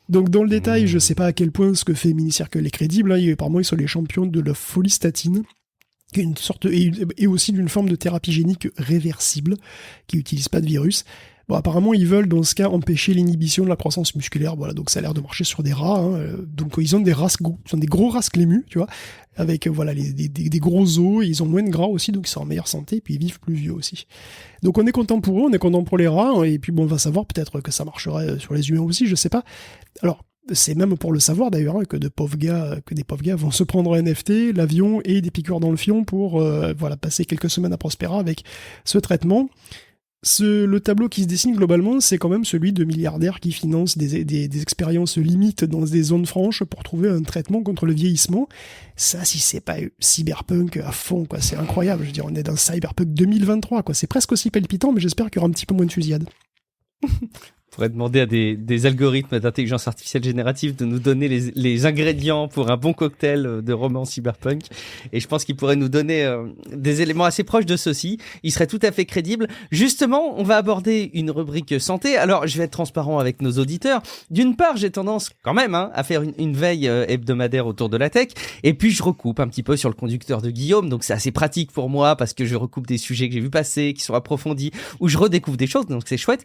Donc dans le détail, je sais pas à quel point ce que fait Minicircle est crédible, hein. Apparemment ils sont les champions de la folistatine, qui est une sorte et aussi d'une forme de thérapie génique réversible qui n'utilise pas de virus. Bon, apparemment, ils veulent dans ce cas empêcher l'inhibition de la croissance musculaire. Voilà, donc ça a l'air de marcher sur des rats. Hein. Donc ils ont des gros rats clémus, tu vois, avec voilà des gros os. Ils ont moins de gras aussi, donc ils sont en meilleure santé. Et puis ils vivent plus vieux aussi. Donc on est content pour eux, on est content pour les rats. Hein, et puis bon, on va savoir peut-être que ça marcherait sur les humains aussi, je sais pas. Alors. C'est même pour le savoir d'ailleurs hein, que des pauvres gars vont se prendre un NFT, l'avion et des piqûres dans le fion pour passer quelques semaines à Prospera avec ce traitement. Le tableau qui se dessine globalement, c'est quand même celui de milliardaires qui financent des expériences limites dans des zones franches pour trouver un traitement contre le vieillissement. Ça, si c'est pas cyberpunk à fond, quoi, c'est incroyable. Je veux dire, on est dans cyberpunk 2023, quoi. C'est presque aussi palpitant, mais j'espère qu'il y aura un petit peu moins de fusillade. On pourrait demander à des algorithmes d'intelligence artificielle générative de nous donner les ingrédients pour un bon cocktail de roman cyberpunk. Et je pense qu'ils pourraient nous donner des éléments assez proches de ceci. Ils seraient tout à fait crédibles. Justement, on va aborder une rubrique santé. Alors, je vais être transparent avec nos auditeurs. D'une part, j'ai tendance quand même à faire une veille hebdomadaire autour de la tech. Et puis, je recoupe un petit peu sur le conducteur de Guillaume. Donc, c'est assez pratique pour moi parce que je recoupe des sujets que j'ai vu passer, qui sont approfondis, où je redécouvre des choses. Donc, c'est chouette.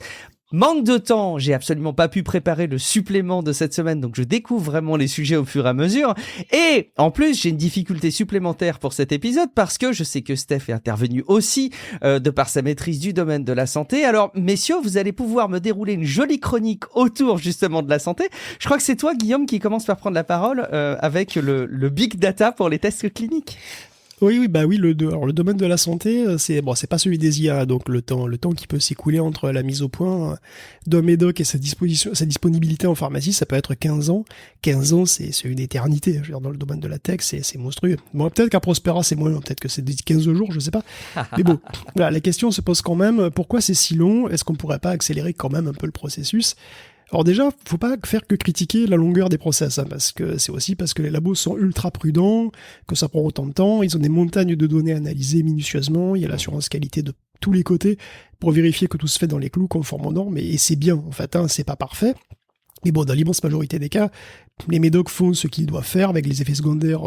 Manque de temps, j'ai absolument pas pu préparer le supplément de cette semaine, donc je découvre vraiment les sujets au fur et à mesure. Et en plus, j'ai une difficulté supplémentaire pour cet épisode parce que je sais que Steph est intervenu aussi de par sa maîtrise du domaine de la santé. Alors, messieurs, vous allez pouvoir me dérouler une jolie chronique autour justement de la santé. Je crois que c'est toi, Guillaume, qui commence par prendre la parole avec le big data pour les tests cliniques. Oui, le domaine de la santé, c'est pas celui des IA, donc le temps qui peut s'écouler entre la mise au point d'un médoc et sa disponibilité en pharmacie, ça peut être 15 ans. 15 ans, c'est une éternité. Je veux dire, dans le domaine de la tech, c'est monstrueux. Bon, peut-être qu'à Prospera, c'est moins, peut-être que c'est 15 jours, je sais pas. Mais bon, voilà, la question se pose quand même, pourquoi c'est si long? Est-ce qu'on pourrait pas accélérer quand même un peu le processus? Alors déjà, faut pas faire que critiquer la longueur des process, hein, parce que c'est aussi parce que les labos sont ultra prudents, que ça prend autant de temps, ils ont des montagnes de données analysées minutieusement, il y a l'assurance qualité de tous les côtés pour vérifier que tout se fait dans les clous conforme aux normes, et c'est bien, en fait, hein, c'est pas parfait. Mais bon, dans l'immense majorité des cas, les médocs font ce qu'ils doivent faire avec les effets secondaires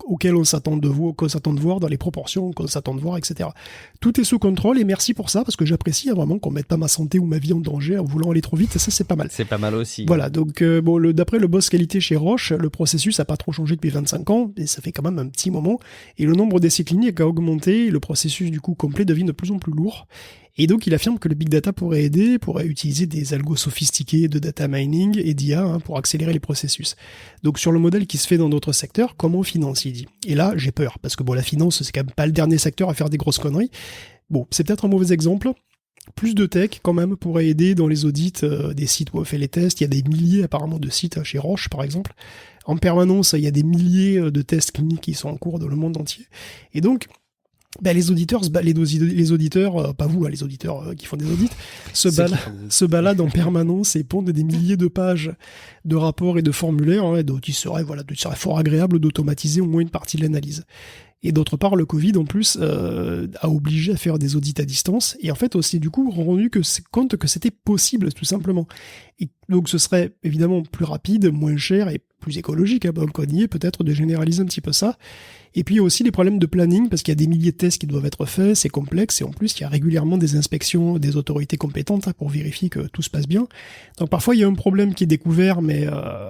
auxquels on s'attend de voir, dans les proportions qu'on s'attend de voir, etc. Tout est sous contrôle et merci pour ça, parce que j'apprécie vraiment qu'on mette pas ma santé ou ma vie en danger en voulant aller trop vite, et ça c'est pas mal. C'est pas mal aussi. Voilà, donc d'après le boss qualité chez Roche, le processus a pas trop changé depuis 25 ans, et ça fait quand même un petit moment, et le nombre d'essais cliniques a augmenté, et le processus du coup complet devient de plus en plus lourd. Et donc il affirme que le big data pourrait utiliser des algos sophistiqués de data mining et d'IA pour accélérer les processus. Donc sur le modèle qui se fait dans d'autres secteurs, comme en finance, il dit. Et là, j'ai peur, parce que la finance, c'est quand même pas le dernier secteur à faire des grosses conneries. Bon, c'est peut-être un mauvais exemple. Plus de tech, quand même, pourrait aider dans les audits des sites où on fait les tests. Il y a des milliers, apparemment, de sites chez Roche, par exemple. En permanence, il y a des milliers de tests cliniques qui sont en cours dans le monde entier. Et donc, les auditeurs, pas vous, les auditeurs qui font des audits, se baladent en permanence et pondent des milliers de pages de rapports et de formulaires, donc il serait fort agréable d'automatiser au moins une partie de l'analyse. Et d'autre part, le Covid, en plus, a obligé à faire des audits à distance. Et en fait, aussi, du coup, rendu compte que c'était possible, tout simplement. Et donc, ce serait évidemment plus rapide, moins cher et plus écologique, hein, donc on y est peut-être de généraliser un petit peu ça. Et puis, il y a aussi les problèmes de planning, parce qu'il y a des milliers de tests qui doivent être faits, c'est complexe, et en plus, il y a régulièrement des inspections des autorités compétentes pour vérifier que tout se passe bien. Donc, parfois, il y a un problème qui est découvert, mais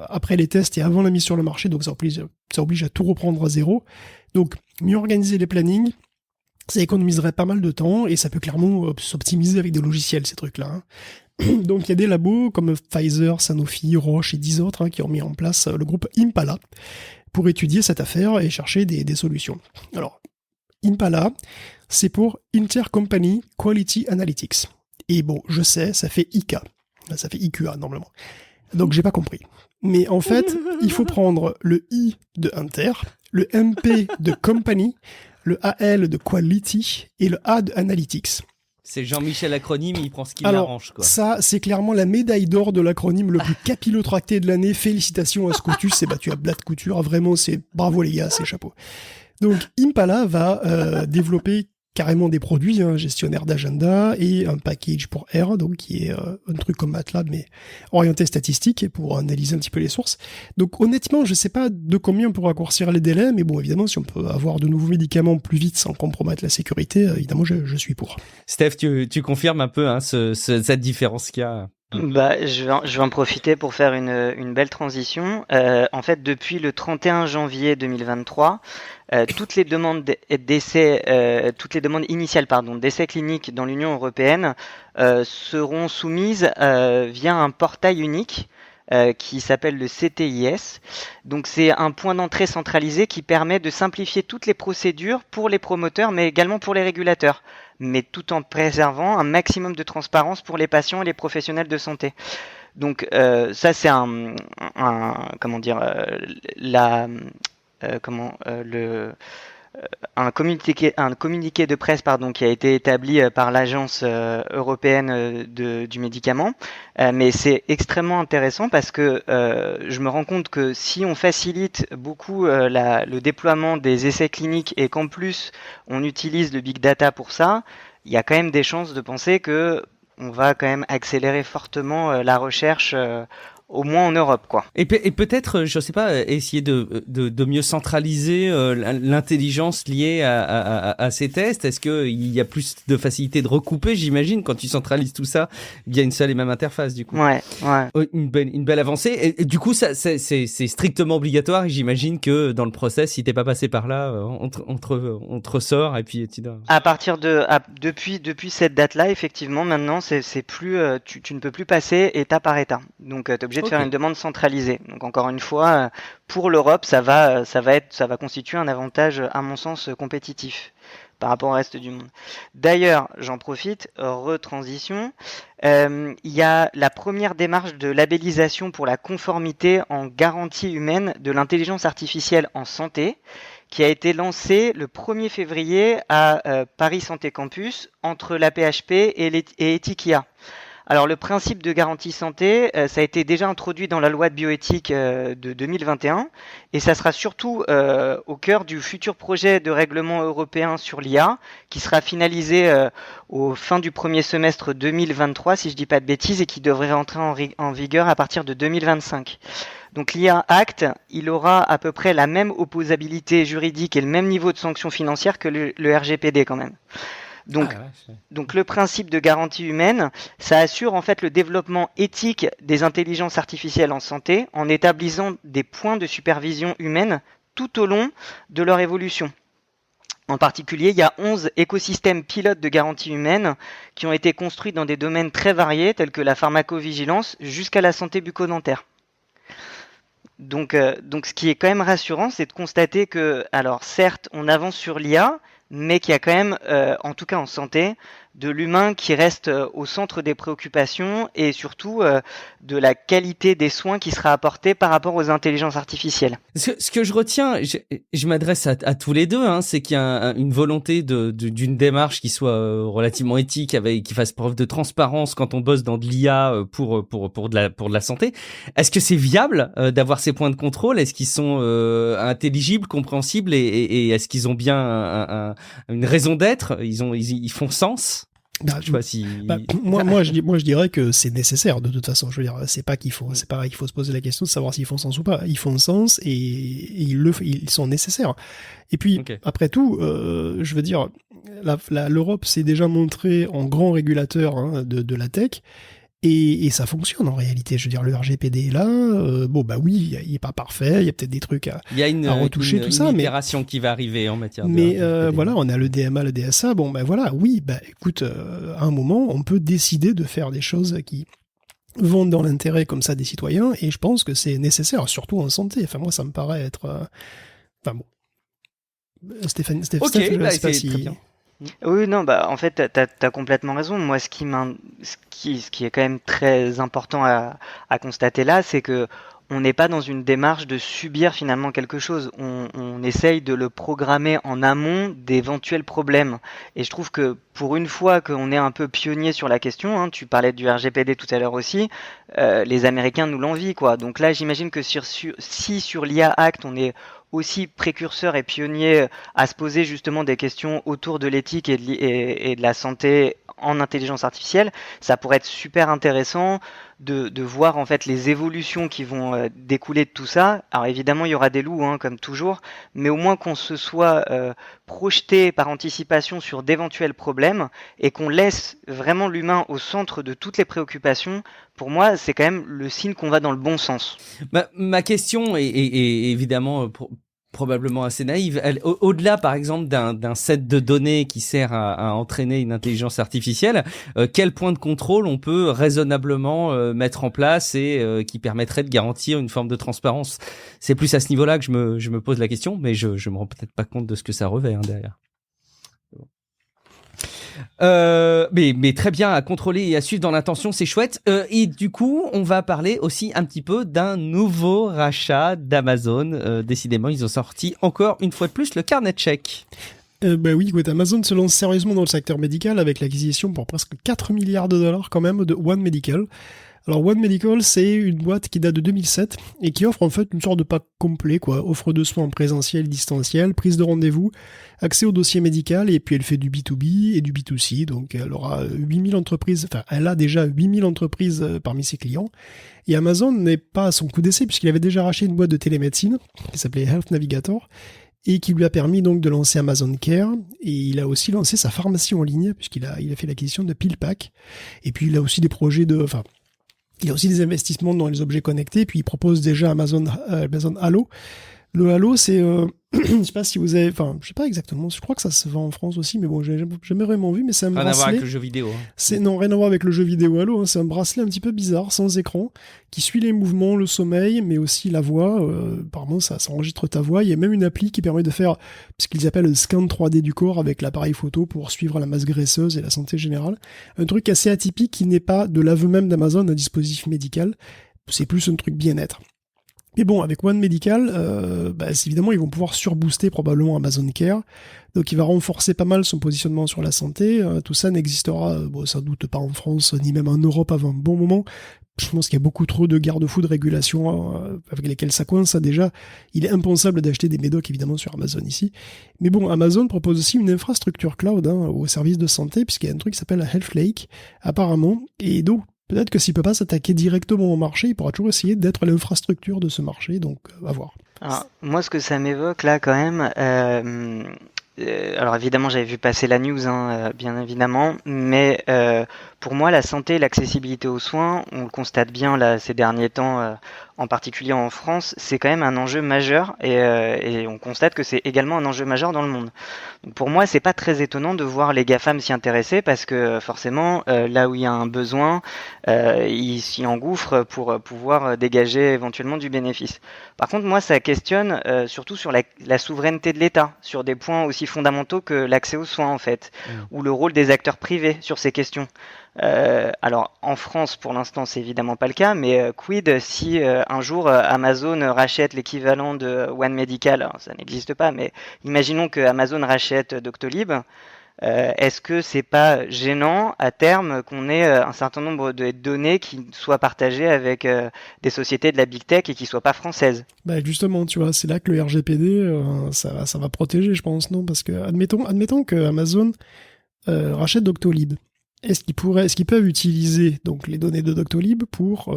après les tests et avant la mise sur le marché, donc ça oblige à tout reprendre à zéro. Donc, mieux organiser les plannings, ça économiserait pas mal de temps, et ça peut clairement s'optimiser avec des logiciels, ces trucs-là. Hein. Donc, il y a des labos comme Pfizer, Sanofi, Roche et 10 autres qui ont mis en place le groupe Impala pour étudier cette affaire et chercher des solutions. Alors, Impala, c'est pour Intercompany Quality Analytics. Et bon, je sais, ça fait IQA. Ça fait IQA, normalement. Donc, j'ai pas compris. Mais en fait, il faut prendre le I de Inter, le MP de Company, le AL de Quality et le A de Analytics. C'est Jean-Michel acronyme, il prend ce qui l'arrange, quoi. Ça, c'est clairement la médaille d'or de l'acronyme le plus capillotracté de l'année. Félicitations à Scotus, c'est battu à plat de couture. Vraiment, c'est bravo les gars, c'est chapeau. Donc, Impala va développer carrément des produits, un gestionnaire d'agenda et un package pour R, donc qui est un truc comme MATLAB, mais orienté statistique pour analyser un petit peu les sources. Donc honnêtement, je sais pas de combien on peut raccourcir les délais, mais bon, évidemment, si on peut avoir de nouveaux médicaments plus vite sans compromettre la sécurité, évidemment, je suis pour. Steph, tu confirmes un peu cette différence qu'il y a? Bah, je vais en profiter pour faire une belle transition. En fait, depuis le 31 janvier 2023, toutes les demandes initiales, d'essais cliniques dans l'Union européenne seront soumises via un portail unique qui s'appelle le CTIS. Donc, c'est un point d'entrée centralisé qui permet de simplifier toutes les procédures pour les promoteurs, mais également pour les régulateurs, mais tout en préservant un maximum de transparence pour les patients et les professionnels de santé. Donc ça c'est un communiqué de presse qui a été établi par l'agence européenne du médicament, mais c'est extrêmement intéressant parce que je me rends compte que si on facilite beaucoup le déploiement des essais cliniques et qu'en plus on utilise le big data pour ça, il y a quand même des chances de penser que on va quand même accélérer fortement la recherche au moins en Europe, quoi. Et peut-être, je sais pas, essayer de mieux centraliser l'intelligence liée à ces tests. Est-ce que il y a plus de facilité de recouper, j'imagine, quand tu centralises tout ça via une seule et même interface, du coup. Ouais. Une belle avancée. Et du coup, ça, c'est strictement obligatoire. Et j'imagine que dans le process, si t'es pas passé par là, on te ressort et puis tu dois... Depuis cette date-là, effectivement, maintenant, c'est plus, tu ne peux plus passer état par état. Donc, t'es obligé de faire une demande centralisée. Donc encore une fois, pour l'Europe, ça va constituer un avantage, à mon sens, compétitif par rapport au reste du monde. D'ailleurs, j'en profite, retransition. Il y a la première démarche de labellisation pour la conformité en garantie humaine de l'intelligence artificielle en santé, qui a été lancée le 1er février à Paris Santé Campus entre la PHP et Ethikia. Alors le principe de garantie santé, ça a été déjà introduit dans la loi de bioéthique de 2021 et ça sera surtout au cœur du futur projet de règlement européen sur l'IA qui sera finalisé au fin du premier semestre 2023 si je dis pas de bêtises et qui devrait entrer en vigueur à partir de 2025. Donc l'IA Act, il aura à peu près la même opposabilité juridique et le même niveau de sanction financière que le RGPD quand même. Donc le principe de garantie humaine, ça assure en fait le développement éthique des intelligences artificielles en santé en établissant des points de supervision humaine tout au long de leur évolution. En particulier, il y a 11 écosystèmes pilotes de garantie humaine qui ont été construits dans des domaines très variés tels que la pharmacovigilance jusqu'à la santé bucco-dentaire. Donc ce qui est quand même rassurant, c'est de constater que, alors certes, on avance sur l'IA, mais qu'il y a quand même, en tout cas en santé, de l'humain qui reste au centre des préoccupations et surtout de la qualité des soins qui sera apportée par rapport aux intelligences artificielles. Ce que je retiens, je m'adresse à tous les deux, hein, c'est qu'il y a une volonté d'une démarche qui soit relativement éthique, qui fasse preuve de transparence quand on bosse dans de l'IA pour de la santé. Est-ce que c'est viable d'avoir ces points de contrôle? Est-ce qu'ils sont intelligibles, compréhensibles et est-ce qu'ils ont bien une raison d'être? Ils font sens? Je sais pas si... moi, je dirais que c'est nécessaire de toute façon. Je veux dire, c'est pas qu'il faut se poser la question de savoir s'ils font sens ou pas. Ils font sens et ils sont nécessaires. Et puis, après tout, je veux dire, l'Europe s'est déjà montrée en grand régulateur de la tech. Et ça fonctionne en réalité. Je veux dire, le RGPD est là. Oui, il est pas parfait. Il y a peut-être des trucs à retoucher, tout ça. Il y a une itération qui va arriver en matière de mais voilà, on a le DMA, le DSA. Écoute, à un moment, on peut décider de faire des choses qui vont dans l'intérêt comme ça des citoyens. Et je pense que c'est nécessaire, surtout en santé. Enfin, moi, ça me paraît être... Stéphane, je sais pas si... très bien. Oui, non, en fait, t'as complètement raison. Moi, ce qui est quand même très important à constater là, c'est que on n'est pas dans une démarche de subir finalement quelque chose. On essaye de le programmer en amont d'éventuels problèmes. Et je trouve que pour une fois qu'on est un peu pionnier sur la question, tu parlais du RGPD tout à l'heure aussi, les Américains nous l'envient, quoi. Donc là, j'imagine que si sur l'IA Act, on est aussi précurseur et pionnier à se poser justement des questions autour de l'éthique et de la santé en intelligence artificielle, ça pourrait être super intéressant de voir en fait les évolutions qui vont découler de tout ça. Alors évidemment, il y aura des loups, comme toujours, mais au moins qu'on se soit projeté par anticipation sur d'éventuels problèmes et qu'on laisse vraiment l'humain au centre de toutes les préoccupations. Pour moi, c'est quand même le signe qu'on va dans le bon sens. Ma question est évidemment probablement assez naïve. Au-delà, par exemple, d'un set de données qui sert à entraîner une intelligence artificielle, quel point de contrôle on peut raisonnablement mettre en place et qui permettrait de garantir une forme de transparence? C'est plus à ce niveau-là que je me pose la question, mais je me rends peut-être pas compte de ce que ça revêt derrière. Mais très bien à contrôler et à suivre dans l'intention, c'est chouette. Et du coup, on va parler aussi un petit peu d'un nouveau rachat d'Amazon. Décidément, ils ont sorti encore une fois de plus le carnet de chèques. Oui, écoute, Amazon se lance sérieusement dans le secteur médical avec l'acquisition pour presque 4 milliards de dollars quand même de One Medical. Alors One Medical, c'est une boîte qui date de 2007 et qui offre en fait une sorte de pack complet, quoi. Offre de soins en présentiel, distanciel, prise de rendez-vous, accès au dossier médical, et puis elle fait du B2B et du B2C. Donc elle aura 8000 entreprises, enfin elle a déjà 8000 entreprises parmi ses clients. Et Amazon n'est pas à son coup d'essai puisqu'il avait déjà racheté une boîte de télémédecine qui s'appelait Health Navigator et qui lui a permis donc de lancer Amazon Care. Et il a aussi lancé sa pharmacie en ligne puisqu'il a fait l'acquisition de PillPack. Et puis il a aussi des projets il y a aussi des investissements dans les objets connectés, puis il propose déjà Amazon Halo. Le Halo, c'est, je sais pas si vous avez, je sais pas exactement, je crois que ça se vend en France aussi, mais bon, j'ai jamais vraiment vu, mais c'est un bracelet. Rien à voir avec le jeu vidéo. Non, rien à voir avec le jeu vidéo Halo, c'est un bracelet un petit peu bizarre, sans écran, qui suit les mouvements, le sommeil, mais aussi la voix. Apparemment, ça enregistre ta voix. Il y a même une appli qui permet de faire ce qu'ils appellent le scan 3D du corps avec l'appareil photo pour suivre la masse graisseuse et la santé générale. Un truc assez atypique qui n'est pas de l'aveu même d'Amazon, un dispositif médical. C'est plus un truc bien-être. Mais bon, avec One Medical, évidemment, ils vont pouvoir surbooster probablement Amazon Care. Donc, il va renforcer pas mal son positionnement sur la santé. Tout ça n'existera, sans doute pas en France, ni même en Europe avant un bon moment. Je pense qu'il y a beaucoup trop de garde-fous de régulation avec lesquels ça coince. Déjà, il est impensable d'acheter des médocs, évidemment, sur Amazon ici. Mais bon, Amazon propose aussi une infrastructure cloud au service de santé, puisqu'il y a un truc qui s'appelle Health Lake, apparemment. Et donc, peut-être que s'il peut pas s'attaquer directement au marché, il pourra toujours essayer d'être l'infrastructure de ce marché, donc à voir. Alors, moi, ce que ça m'évoque là, quand même, alors évidemment, j'avais vu passer la news, bien évidemment, mais pour moi, la santé et l'accessibilité aux soins, on le constate bien là ces derniers temps en particulier en France, c'est quand même un enjeu majeur et on constate que c'est également un enjeu majeur dans le monde. Donc pour moi, c'est pas très étonnant de voir les GAFAM s'y intéresser parce que forcément, là où il y a un besoin, ils s'y engouffrent pour pouvoir dégager éventuellement du bénéfice. Par contre, moi, ça questionne surtout sur la souveraineté de l'État, sur des points aussi fondamentaux que l'accès aux soins en fait, ou le rôle des acteurs privés sur ces questions. Alors en France pour l'instant c'est évidemment pas le cas, mais quid si un jour Amazon rachète l'équivalent de One Medical, alors, ça n'existe pas, mais imaginons que Amazon rachète Doctolib, est-ce que c'est pas gênant à terme qu'on ait un certain nombre de données qui soient partagées avec des sociétés de la big tech et qui soient pas françaises? Bah justement, tu vois, c'est là que le RGPD, ça va protéger, je pense, non? Parce que admettons que Amazon rachète Doctolib. Est-ce qu'ils peuvent utiliser donc les données de Doctolib pour,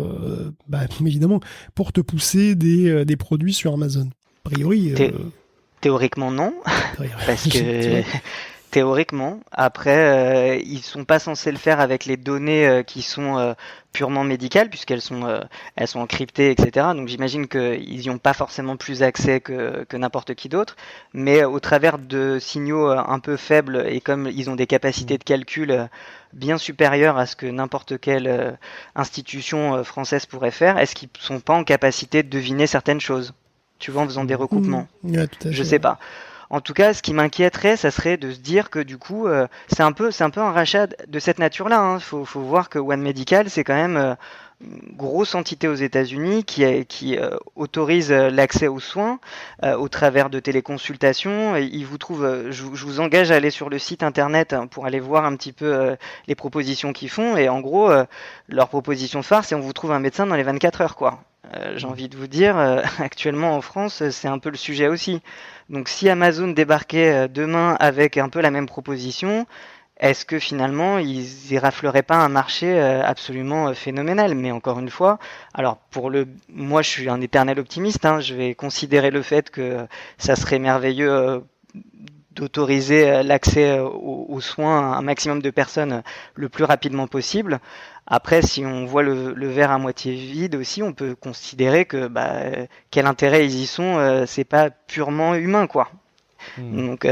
évidemment, pour te pousser des produits sur Amazon? A priori, théoriquement non, parce que théoriquement, après, ils sont pas censés le faire avec les données qui sont purement médicales, puisqu'elles sont encryptées, etc. Donc j'imagine qu'ils n'y ont pas forcément plus accès que n'importe qui d'autre, mais au travers de signaux un peu faibles, et comme ils ont des capacités de calcul bien supérieures à ce que n'importe quelle institution française pourrait faire, est-ce qu'ils sont pas en capacité de deviner certaines choses, tu vois, en faisant des recoupements? Ouais, tout à fait. Je sais pas. En tout cas, ce qui m'inquiéterait, ça serait de se dire que du coup, c'est un peu un rachat de cette nature-là. Hein. Faut voir que One Medical, c'est quand même une grosse entité aux États-Unis qui autorise l'accès aux soins au travers de téléconsultations. Et ils vous trouvent, je vous engage à aller sur le site internet pour aller voir un petit peu les propositions qu'ils font. Et en gros, leur proposition phare, c'est on vous trouve un médecin dans les 24 heures, quoi. J'ai envie de vous dire, actuellement en France, c'est un peu le sujet aussi. Donc si Amazon débarquait demain avec un peu la même proposition, est-ce que finalement ils y rafleraient pas un marché absolument phénoménal? Mais encore une fois, alors moi je suis un éternel optimiste, hein, je vais considérer le fait que ça serait merveilleux d'autoriser l'accès aux soins à un maximum de personnes le plus rapidement possible. Après, si on voit le verre à moitié vide aussi, on peut considérer que quel intérêt ils y sont, c'est pas purement humain, quoi. Donc,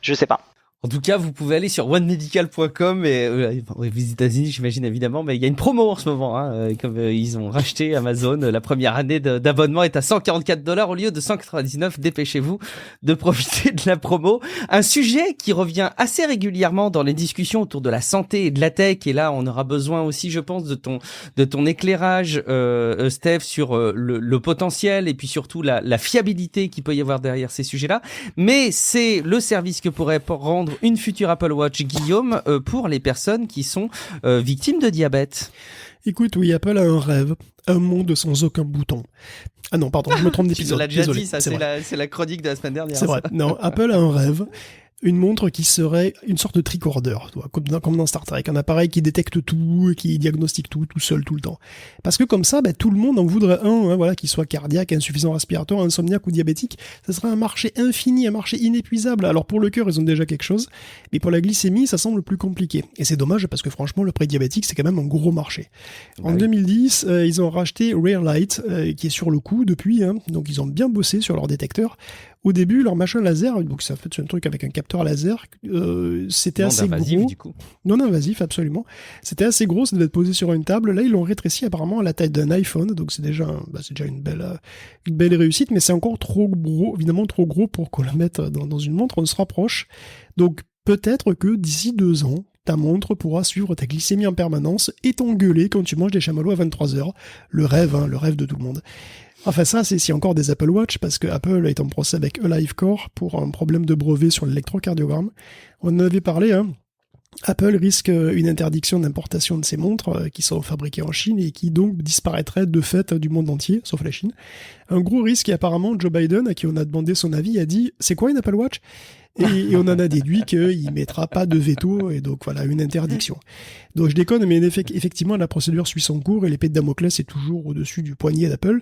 je sais pas. En tout cas, vous pouvez aller sur onemedical.com et aux États-Unis, j'imagine évidemment, mais il y a une promo en ce moment, hein, comme ils ont racheté Amazon, la première année d'abonnement est à $144 au lieu de 199. Dépêchez-vous de profiter de la promo. Un sujet qui revient assez régulièrement dans les discussions autour de la santé et de la tech, et là, on aura besoin aussi, je pense, de ton éclairage, Steph, sur le potentiel et puis surtout la fiabilité qu'il peut y avoir derrière ces sujets-là. Mais c'est le service que pourrait rendre une future Apple Watch, Guillaume, pour les personnes qui sont victimes de diabète. Écoute, oui, Apple a un rêve, un monde sans aucun bouton. Ah non, pardon, je me trompe d'épisode. Tu l'as déjà Désolé, dit, ça c'est la chronique de la semaine dernière. C'est vrai. Non, Apple a un rêve. Une montre qui serait une sorte de tricorder, comme dans Star Trek, un appareil qui détecte tout, qui diagnostique tout seul, tout le temps. Parce que comme ça, tout le monde en voudrait un, voilà, qui soit cardiaque, insuffisant respiratoire, insomniaque ou diabétique. Ça serait un marché infini, un marché inépuisable. Alors pour le cœur, ils ont déjà quelque chose, mais pour la glycémie, ça semble plus compliqué. Et c'est dommage parce que franchement, le prédiabétique, c'est quand même un gros marché. En 2010, ils ont racheté Rare Light, qui est sur le coup depuis, hein, donc ils ont bien bossé sur leur détecteur. Au début, leur machin laser, donc ça fait un truc avec un capteur laser, c'était assez gros. Du coup. Non invasif, absolument. C'était assez gros, ça devait être posé sur une table. Là, ils l'ont rétréci apparemment à la taille d'un iPhone, donc c'est déjà une belle réussite, mais c'est encore trop gros, évidemment trop gros pour qu'on la mette dans une montre. On se rapproche. Donc peut-être que d'ici 2 ans, ta montre pourra suivre ta glycémie en permanence et t'engueuler quand tu manges des chamallows à 23h. Le rêve de tout le monde. Enfin ça, c'est encore des Apple Watch, parce que Apple est en procès avec AliveCore pour un problème de brevet sur l'électrocardiogramme. On en avait parlé, hein. Apple risque une interdiction d'importation de ces montres qui sont fabriquées en Chine et qui donc disparaîtraient de fait du monde entier, sauf la Chine. Un gros risque, et apparemment Joe Biden, à qui on a demandé son avis, a dit « C'est quoi une Apple Watch ?» Et on en a déduit qu'il mettra pas de veto, et donc voilà, une interdiction. Donc je déconne, mais effectivement, la procédure suit son cours et l'épée de Damoclès est toujours au-dessus du poignet d'Apple.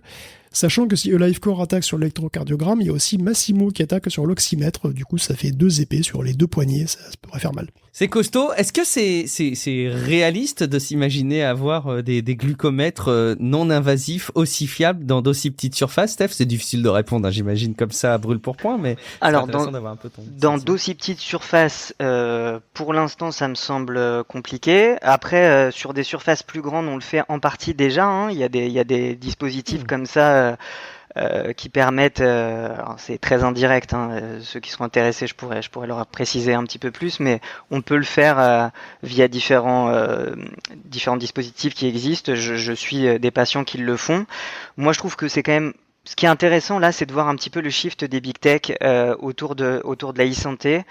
Sachant que si Alivecore attaque sur l'électrocardiogramme, il y a aussi Massimo qui attaque sur l'oxymètre. Du coup, ça fait 2 épées sur les 2 poignets, ça pourrait faire mal. C'est costaud. Est-ce que c'est réaliste de s'imaginer avoir des glucomètres non invasifs aussi fiables dans d'aussi petites surfaces, Steph? C'est difficile de répondre, hein, j'imagine, comme ça à brûle pour point, mais alors c'est intéressant d'avoir un peu ton dans d'aussi petites surfaces, pour l'instant, ça me semble compliqué. Après, sur des surfaces plus grandes, on le fait en partie déjà. Hein. Il y a des dispositifs comme ça. Qui permettent, alors c'est très indirect, hein, ceux qui seront intéressés, je pourrais leur préciser un petit peu plus, mais on peut le faire via différents dispositifs qui existent. Je suis des patients qui le font. Moi, je trouve que c'est quand même ce qui est intéressant là, c'est de voir un petit peu le shift des big tech autour de la e-santé.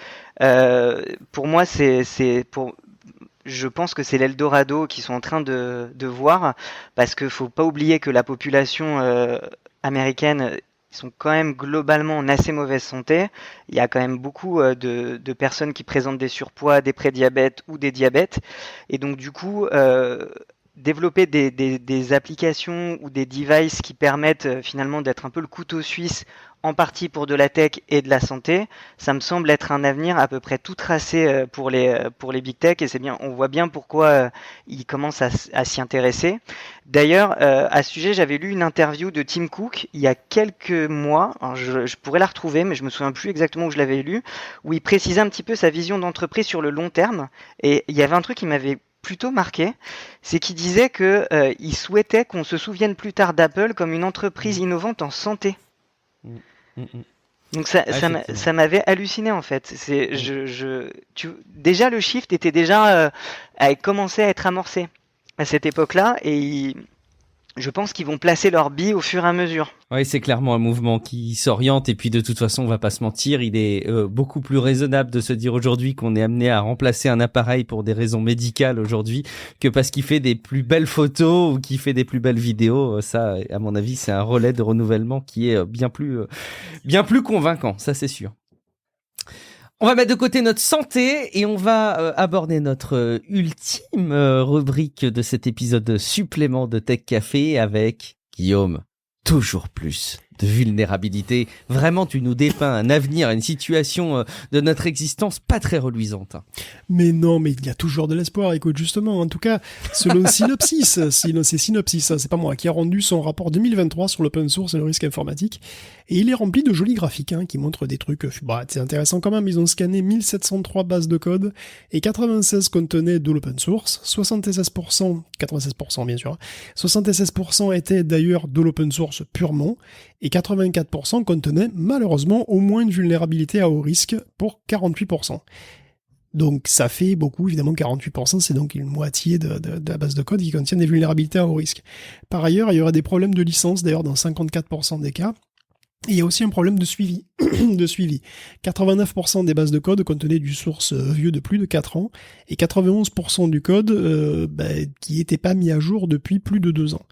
Pour moi, je pense que c'est l'Eldorado qu'ils sont en train de voir, parce que faut pas oublier que la population américaines, ils sont quand même globalement en assez mauvaise santé. Il y a quand même beaucoup de personnes qui présentent des surpoids, des prédiabètes ou des diabètes. Et donc du coup, développer des applications ou des devices qui permettent finalement d'être un peu le couteau suisse en partie pour de la tech et de la santé, ça me semble être un avenir à peu près tout tracé pour les big tech, et c'est bien, on voit bien pourquoi ils commencent à s'y intéresser. D'ailleurs, à ce sujet, j'avais lu une interview de Tim Cook il y a quelques mois, alors je pourrais la retrouver, mais je me souviens plus exactement où je l'avais lu, où il précisait un petit peu sa vision d'entreprise sur le long terme, et il y avait un truc qui m'avait plutôt marqué, c'est qu'il disait que il souhaitait qu'on se souvienne plus tard d'Apple comme une entreprise innovante en santé. Donc ça m'avait halluciné en fait. Déjà le shift était déjà a commencé à être amorcé à cette époque-là, et je pense qu'ils vont placer leur billes au fur et à mesure. Oui, c'est clairement un mouvement qui s'oriente, et puis de toute façon, on va pas se mentir, il est beaucoup plus raisonnable de se dire aujourd'hui qu'on est amené à remplacer un appareil pour des raisons médicales aujourd'hui que parce qu'il fait des plus belles photos ou qu'il fait des plus belles vidéos. Ça, à mon avis, c'est un relais de renouvellement qui est bien plus convaincant, ça c'est sûr. On va mettre de côté notre santé et on va aborder notre ultime rubrique de cet épisode supplément de Tech Café avec Guillaume. Toujours plus de vulnérabilité. Vraiment, tu nous dépeins un avenir, une situation de notre existence pas très reluisante. Mais non, mais il y a toujours de l'espoir. Écoute, justement, en tout cas, selon Synopsis, c'est Synopsis, c'est pas moi, qui a rendu son rapport 2023 sur l'open source et le risque informatique. Et il est rempli de jolis graphiques qui montrent des trucs, c'est intéressant quand même. Ils ont scanné 1703 bases de code et 96 contenaient de l'open source. 96% bien sûr, 76% étaient d'ailleurs de l'open source purement. Et 84% contenaient malheureusement au moins une vulnérabilité à haut risque pour 48%. Donc ça fait beaucoup, évidemment 48%, c'est donc une moitié de la base de code qui contient des vulnérabilités à haut risque. Par ailleurs, il y aura des problèmes de licence, d'ailleurs dans 54% des cas. Et il y a aussi un problème de suivi. 89% des bases de code contenaient du source vieux de plus de 4 ans, et 91% du code qui n'était pas mis à jour depuis plus de 2 ans.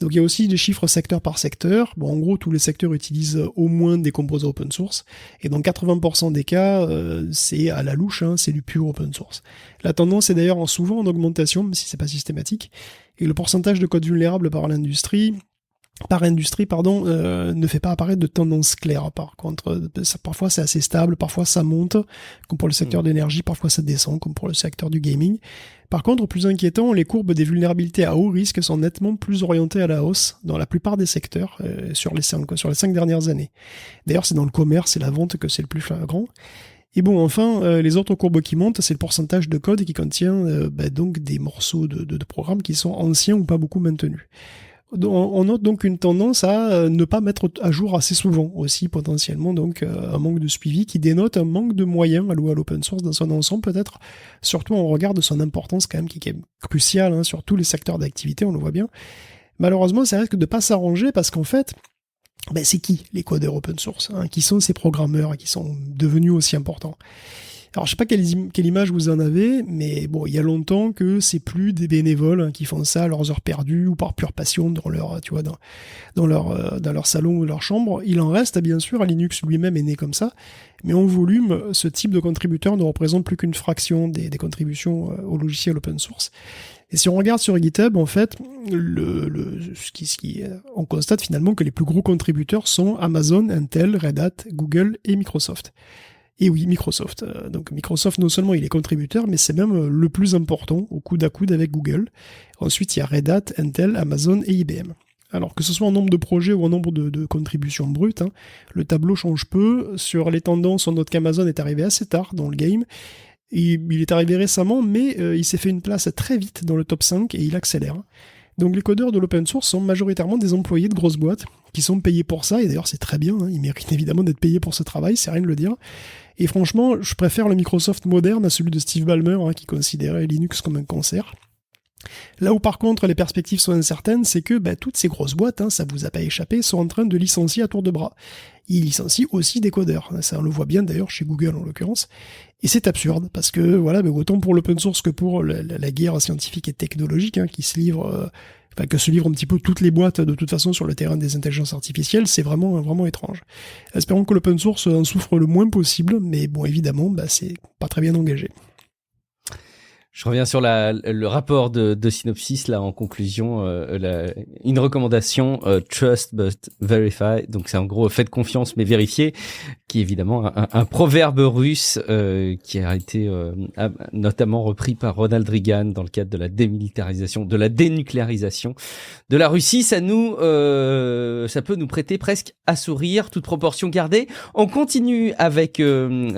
Donc il y a aussi des chiffres secteur par secteur. Bon, en gros, tous les secteurs utilisent au moins des composants open source. Et dans 80% des cas, c'est à la louche, c'est du pur open source. La tendance est d'ailleurs souvent en augmentation, même si c'est pas systématique. Et le pourcentage de code vulnérable par industrie, ne fait pas apparaître de tendance claire. Par contre, parfois c'est assez stable, parfois ça monte, comme pour le secteur de l'énergie, parfois ça descend, comme pour le secteur du gaming. Par contre, plus inquiétant, les courbes des vulnérabilités à haut risque sont nettement plus orientées à la hausse dans la plupart des secteurs sur les 5 dernières années. D'ailleurs, c'est dans le commerce et la vente que c'est le plus flagrant. Et bon, enfin, les autres courbes qui montent, c'est le pourcentage de code qui contient donc des morceaux de programmes qui sont anciens ou pas beaucoup maintenus. On note donc une tendance à ne pas mettre à jour assez souvent aussi, potentiellement, donc un manque de suivi qui dénote un manque de moyens alloués à l'open source dans son ensemble, peut-être, surtout en regard de son importance quand même qui est cruciale sur tous les secteurs d'activité, on le voit bien. Malheureusement, ça risque de pas s'arranger parce qu'en fait, c'est qui les codeurs open source, qui sont ces programmeurs qui sont devenus aussi importants? Alors, je sais pas quelle image vous en avez, mais bon, il y a longtemps que c'est plus des bénévoles qui font ça à leurs heures perdues ou par pure passion dans leur, tu vois, dans leur salon ou leur chambre. Il en reste, bien sûr, Linux lui-même est né comme ça, mais en volume, ce type de contributeur ne représente plus qu'une fraction des contributions au logiciel open source. Et si on regarde sur GitHub, en fait, on constate finalement que les plus gros contributeurs sont Amazon, Intel, Red Hat, Google et Microsoft. Et oui, Microsoft. Donc Microsoft, non seulement il est contributeur, mais c'est même le plus important, au coude à coude avec Google. Ensuite, il y a Red Hat, Intel, Amazon et IBM. Alors que ce soit en nombre de projets ou en nombre de contributions brutes, le tableau change peu. Sur les tendances, on note qu'Amazon est arrivé assez tard dans le game. Et il est arrivé récemment, mais il s'est fait une place très vite dans le top 5 et il accélère. Donc les codeurs de l'open source sont majoritairement des employés de grosses boîtes qui sont payés pour ça, et d'ailleurs c'est très bien, ils méritent évidemment d'être payés pour ce travail, c'est rien de le dire. Et franchement, je préfère le Microsoft moderne à celui de Steve Ballmer, qui considérait Linux comme un cancer. Là où par contre les perspectives sont incertaines, c'est que toutes ces grosses boîtes, ça vous a pas échappé, sont en train de licencier à tour de bras. Ils licencient aussi des codeurs, ça on le voit bien d'ailleurs chez Google en l'occurrence, et c'est absurde, parce que voilà, autant pour l'open source que pour la guerre scientifique et technologique qui se livre, que se livrent un petit peu toutes les boîtes de toute façon sur le terrain des intelligences artificielles, c'est vraiment étrange. Espérons que l'open source en souffre le moins possible, mais bon évidemment c'est pas très bien engagé. Je reviens sur le rapport de Synopsys là en conclusion, une recommandation trust but verify. Donc c'est en gros faites confiance mais vérifiez, qui est évidemment un proverbe russe qui a été notamment repris par Ronald Reagan dans le cadre de la démilitarisation, de la dénucléarisation de la Russie. Ça peut nous prêter presque à sourire, toute proportion gardée. On continue avec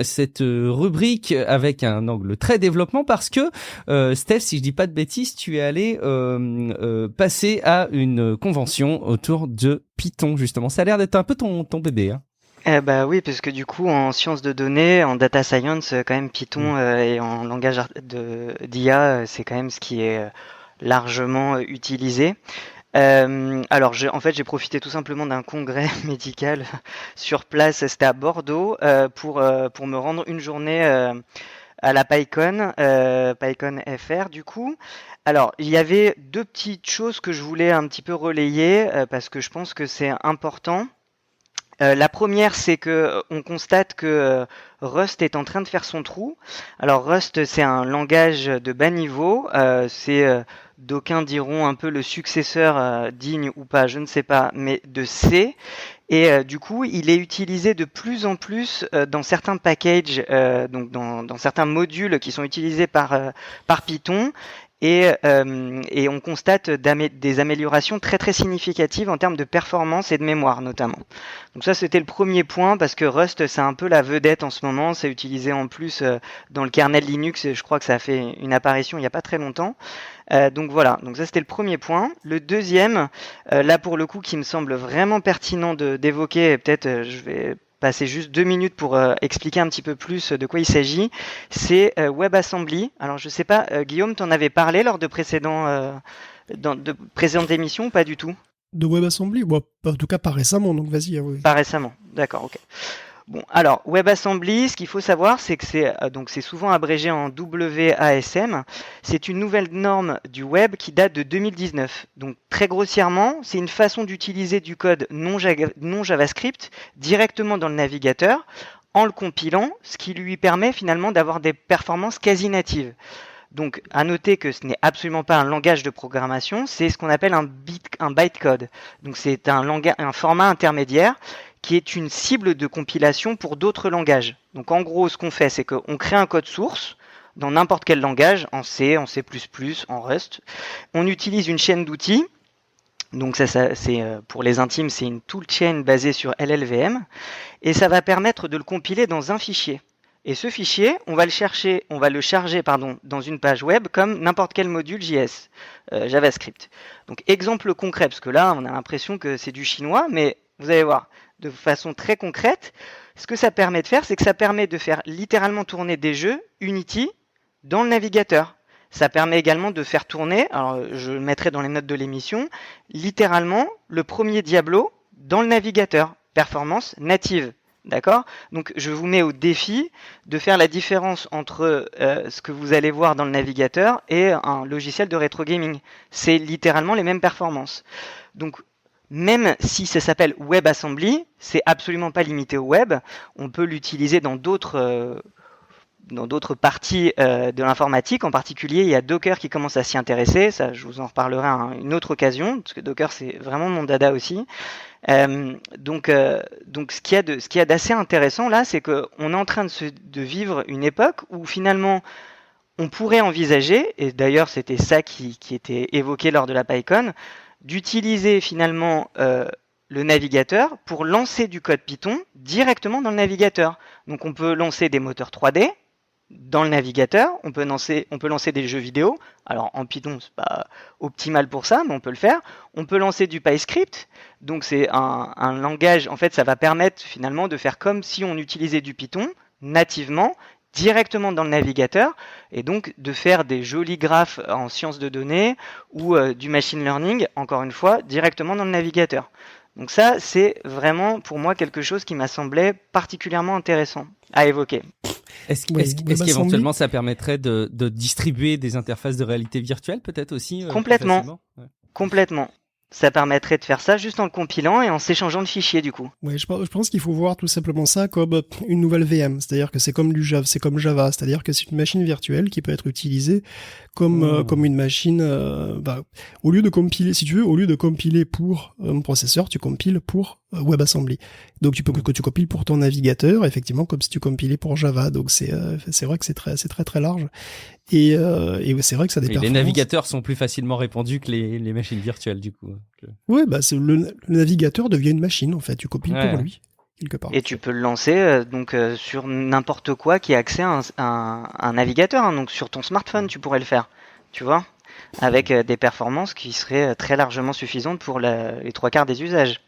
cette rubrique avec un angle très développement parce que Steph, si je dis pas de bêtises, tu es allé passer à une convention autour de Python, justement. Ça a l'air d'être un peu ton bébé, Oui, parce que du coup, en sciences de données, en data science, quand même Python et en langage d'IA, c'est quand même ce qui est largement utilisé. J'ai profité tout simplement d'un congrès médical sur place, c'était à Bordeaux, pour me rendre une journée à la PyCon, PyCon FR du coup. Alors, il y avait deux petites choses que je voulais un petit peu relayer parce que je pense que c'est important. La première, c'est que on constate que Rust est en train de faire son trou. Alors Rust, c'est un langage de bas niveau. D'aucuns diront un peu le successeur digne ou pas, je ne sais pas, mais de C. Et du coup, il est utilisé de plus en plus dans certains packages, donc dans certains modules qui sont utilisés par Python. Et on constate des améliorations très très significatives en termes de performance et de mémoire notamment. Donc ça c'était le premier point parce que Rust c'est un peu la vedette en ce moment, c'est utilisé en plus dans le kernel Linux et je crois que ça a fait une apparition il n'y a pas très longtemps. Donc voilà, donc ça c'était le premier point. Le deuxième, là pour le coup qui me semble vraiment pertinent d'évoquer, et peut-être je vais passer juste 2 minutes pour expliquer un petit peu plus de quoi il s'agit, c'est WebAssembly. Alors je sais pas, Guillaume, t'en avais parlé lors de précédentes émissions ou pas du tout? De WebAssembly? En tout cas pas récemment, donc vas-y. Oui. Pas récemment, d'accord, ok. Bon, alors WebAssembly, ce qu'il faut savoir, c'est que c'est souvent abrégé en WASM. C'est une nouvelle norme du web qui date de 2019. Donc très grossièrement, c'est une façon d'utiliser du code non JavaScript directement dans le navigateur en le compilant, ce qui lui permet finalement d'avoir des performances quasi natives. Donc, à noter que ce n'est absolument pas un langage de programmation, c'est ce qu'on appelle un bytecode. Donc, c'est un format intermédiaire qui est une cible de compilation pour d'autres langages. Donc en gros, ce qu'on fait, c'est qu'on crée un code source dans n'importe quel langage, en C, en C++, en Rust. On utilise une chaîne d'outils. Donc ça c'est pour les intimes, c'est une toolchain basée sur LLVM. Et ça va permettre de le compiler dans un fichier. Et ce fichier, on va le charger dans une page web comme n'importe quel module JS, JavaScript. Donc exemple concret, parce que là, on a l'impression que c'est du chinois, mais vous allez voir, de façon très concrète, ce que ça permet de faire, c'est que ça permet de faire littéralement tourner des jeux Unity dans le navigateur. Ça permet également de faire tourner, alors je le mettrai dans les notes de l'émission, littéralement le premier Diablo dans le navigateur, performance native. D'accord? Donc je vous mets au défi de faire la différence entre ce que vous allez voir dans le navigateur et un logiciel de rétro gaming. C'est littéralement les mêmes performances. Donc même si ça s'appelle WebAssembly, c'est absolument pas limité au web. On peut l'utiliser dans d'autres parties de l'informatique. En particulier, il y a Docker qui commence à s'y intéresser. Ça, je vous en reparlerai à une autre occasion, parce que Docker, c'est vraiment mon dada aussi. Donc ce qu'il y a d'assez intéressant là, c'est qu'on est en train de vivre une époque où finalement on pourrait envisager, et d'ailleurs c'était ça qui était évoqué lors de la PyCon, d'utiliser finalement le navigateur pour lancer du code Python directement dans le navigateur. Donc on peut lancer des moteurs 3D dans le navigateur, on peut lancer des jeux vidéo. Alors en Python, c'est pas optimal pour ça, mais on peut le faire. On peut lancer du PyScript. Donc c'est un langage, en fait, ça va permettre finalement de faire comme si on utilisait du Python nativement, directement dans le navigateur, et donc de faire des jolis graphes en sciences de données ou du machine learning, encore une fois, directement dans le navigateur. Donc ça, c'est vraiment pour moi quelque chose qui m'a semblé particulièrement intéressant à évoquer. Est-ce qu'éventuellement ça permettrait de distribuer des interfaces de réalité virtuelle peut-être aussi Complètement. Complètement. Ça permettrait de faire ça juste en le compilant et en s'échangeant de fichiers du coup. Oui, je pense qu'il faut voir tout simplement ça comme une nouvelle VM, c'est-à-dire que c'est comme Java, c'est-à-dire que c'est une machine virtuelle qui peut être utilisée comme une machine. Au lieu de compiler, si tu veux, au lieu de compiler pour un processeur, tu compiles pour WebAssembly. Donc tu compiles pour ton navigateur, effectivement, comme si tu compilais pour Java. Donc c'est vrai que c'est très large. Et c'est vrai que ça a des performances. Les navigateurs sont plus facilement répandus que les machines virtuelles, du coup. Ouais, le navigateur devient une machine, en fait. Tu compiles pour lui, quelque part. Et tu peux le lancer sur n'importe quoi qui a accès à un navigateur. Hein. Donc sur ton smartphone, tu pourrais le faire, tu vois, avec des performances qui seraient très largement suffisantes pour les 3/4 des usages.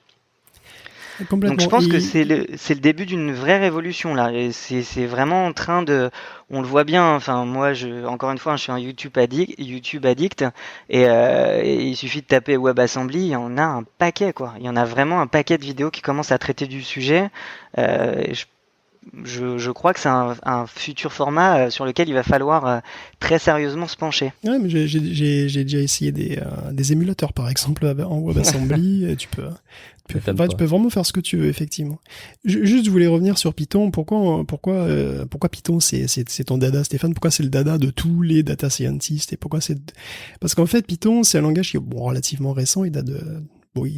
Donc je pense que c'est le début d'une vraie révolution là, et c'est vraiment en train de, on le voit bien. Enfin moi, encore une fois, je suis un YouTube addict, et il suffit de taper WebAssembly, il y en a un paquet quoi. Il y en a vraiment un paquet de vidéos qui commencent à traiter du sujet. Je crois que c'est un futur format sur lequel il va falloir très sérieusement se pencher. Ouais, mais j'ai déjà essayé des émulateurs par exemple en WebAssembly. Tu peux vraiment faire ce que tu veux, effectivement. Je voulais revenir sur Python. Pourquoi Python c'est ton dada, Stéphane? Pourquoi c'est le dada de tous les data scientists? Et parce qu'en fait Python c'est un langage qui est relativement récent. Il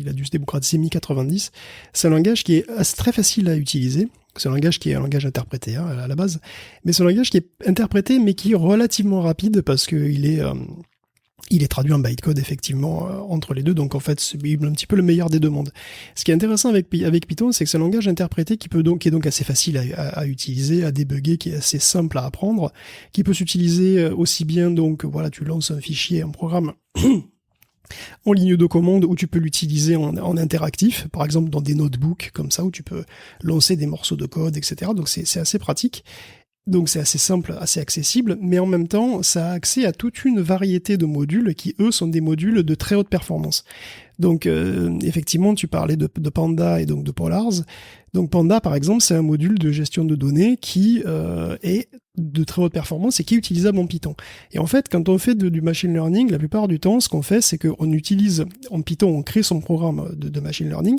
a dû se démocratiser mi-90. C'est un langage qui est très facile à utiliser. C'est un langage qui est un langage interprété à la base, mais c'est un langage qui est interprété mais qui est relativement rapide parce que il est traduit en bytecode effectivement entre les deux, donc en fait c'est un petit peu le meilleur des deux mondes. Ce qui est intéressant avec Python, c'est que c'est un langage interprété qui est donc assez facile à utiliser, à débugger, qui est assez simple à apprendre, qui peut s'utiliser aussi bien, donc voilà, tu lances un fichier, un programme en ligne de commande, où tu peux l'utiliser en interactif, par exemple dans des notebooks comme ça, où tu peux lancer des morceaux de code, etc. Donc c'est assez pratique. Donc c'est assez simple, assez accessible, mais en même temps, ça a accès à toute une variété de modules qui, eux, sont des modules de très haute performance. Donc effectivement, tu parlais de Panda et donc de Polars. Donc Panda, par exemple, c'est un module de gestion de données qui est de très haute performance et qui est utilisable en Python. Et en fait, quand on fait du machine learning, la plupart du temps, ce qu'on fait, c'est qu'on utilise en Python, on crée son programme de machine learning,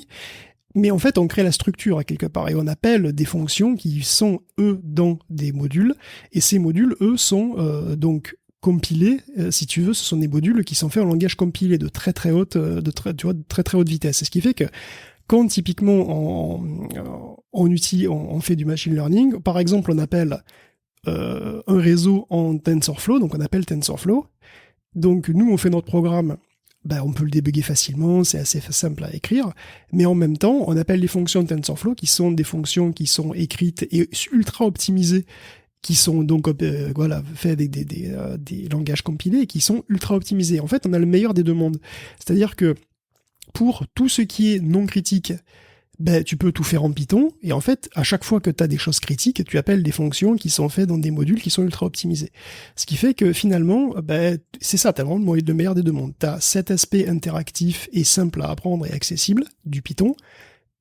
mais en fait, on crée la structure à quelque part et on appelle des fonctions qui sont, eux, dans des modules. Et ces modules, eux, sont donc compilés. Si tu veux, ce sont des modules qui sont faits en langage compilé de très très haute vitesse. C'est ce qui fait que quand typiquement on fait du machine learning, par exemple, on appelle un réseau en TensorFlow, donc on appelle TensorFlow. Donc nous, on fait notre programme. On peut le débugger facilement, c'est assez simple à écrire, mais en même temps, on appelle les fonctions de TensorFlow qui sont des fonctions qui sont écrites et ultra optimisées, qui sont donc faites avec des langages compilés et qui sont ultra optimisés. En fait, on a le meilleur des deux mondes. C'est-à-dire que pour tout ce qui est non critique, tu peux tout faire en Python, et en fait, à chaque fois que tu as des choses critiques, tu appelles des fonctions qui sont faites dans des modules qui sont ultra optimisés. Ce qui fait que finalement, c'est ça, tu as vraiment le meilleur des deux mondes. Tu as cet aspect interactif et simple à apprendre et accessible du Python,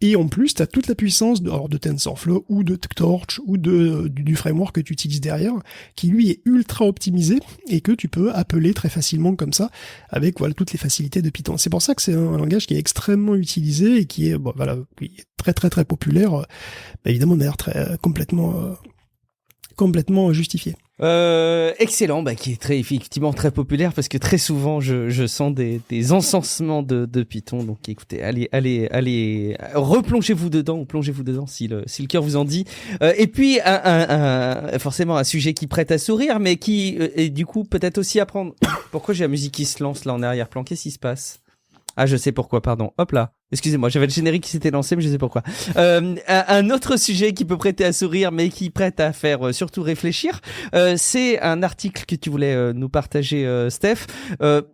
Et en plus, tu as toute la puissance de TensorFlow ou de Torch ou du framework que tu utilises derrière, qui lui est ultra optimisé et que tu peux appeler très facilement comme ça, avec toutes les facilités de Python. C'est pour ça que c'est un langage qui est extrêmement utilisé et qui est, qui est très très très populaire, évidemment de manière complètement justifiée. Excellent, qui est effectivement très populaire parce que très souvent je sens des encensements de Python. Donc écoutez, allez, replongez-vous dedans ou plongez-vous dedans si le cœur vous en dit. Et puis forcément un sujet qui prête à sourire, mais qui est du coup peut-être aussi à prendre. Pourquoi j'ai la musique qui se lance là en arrière-plan? Qu'est-ce qui se passe? Ah, je sais pourquoi, pardon. Hop là. Excusez-moi, j'avais le générique qui s'était lancé, mais je sais pourquoi. Un autre sujet qui peut prêter à sourire, mais qui prête à faire surtout réfléchir, c'est un article que tu voulais nous partager, Steph,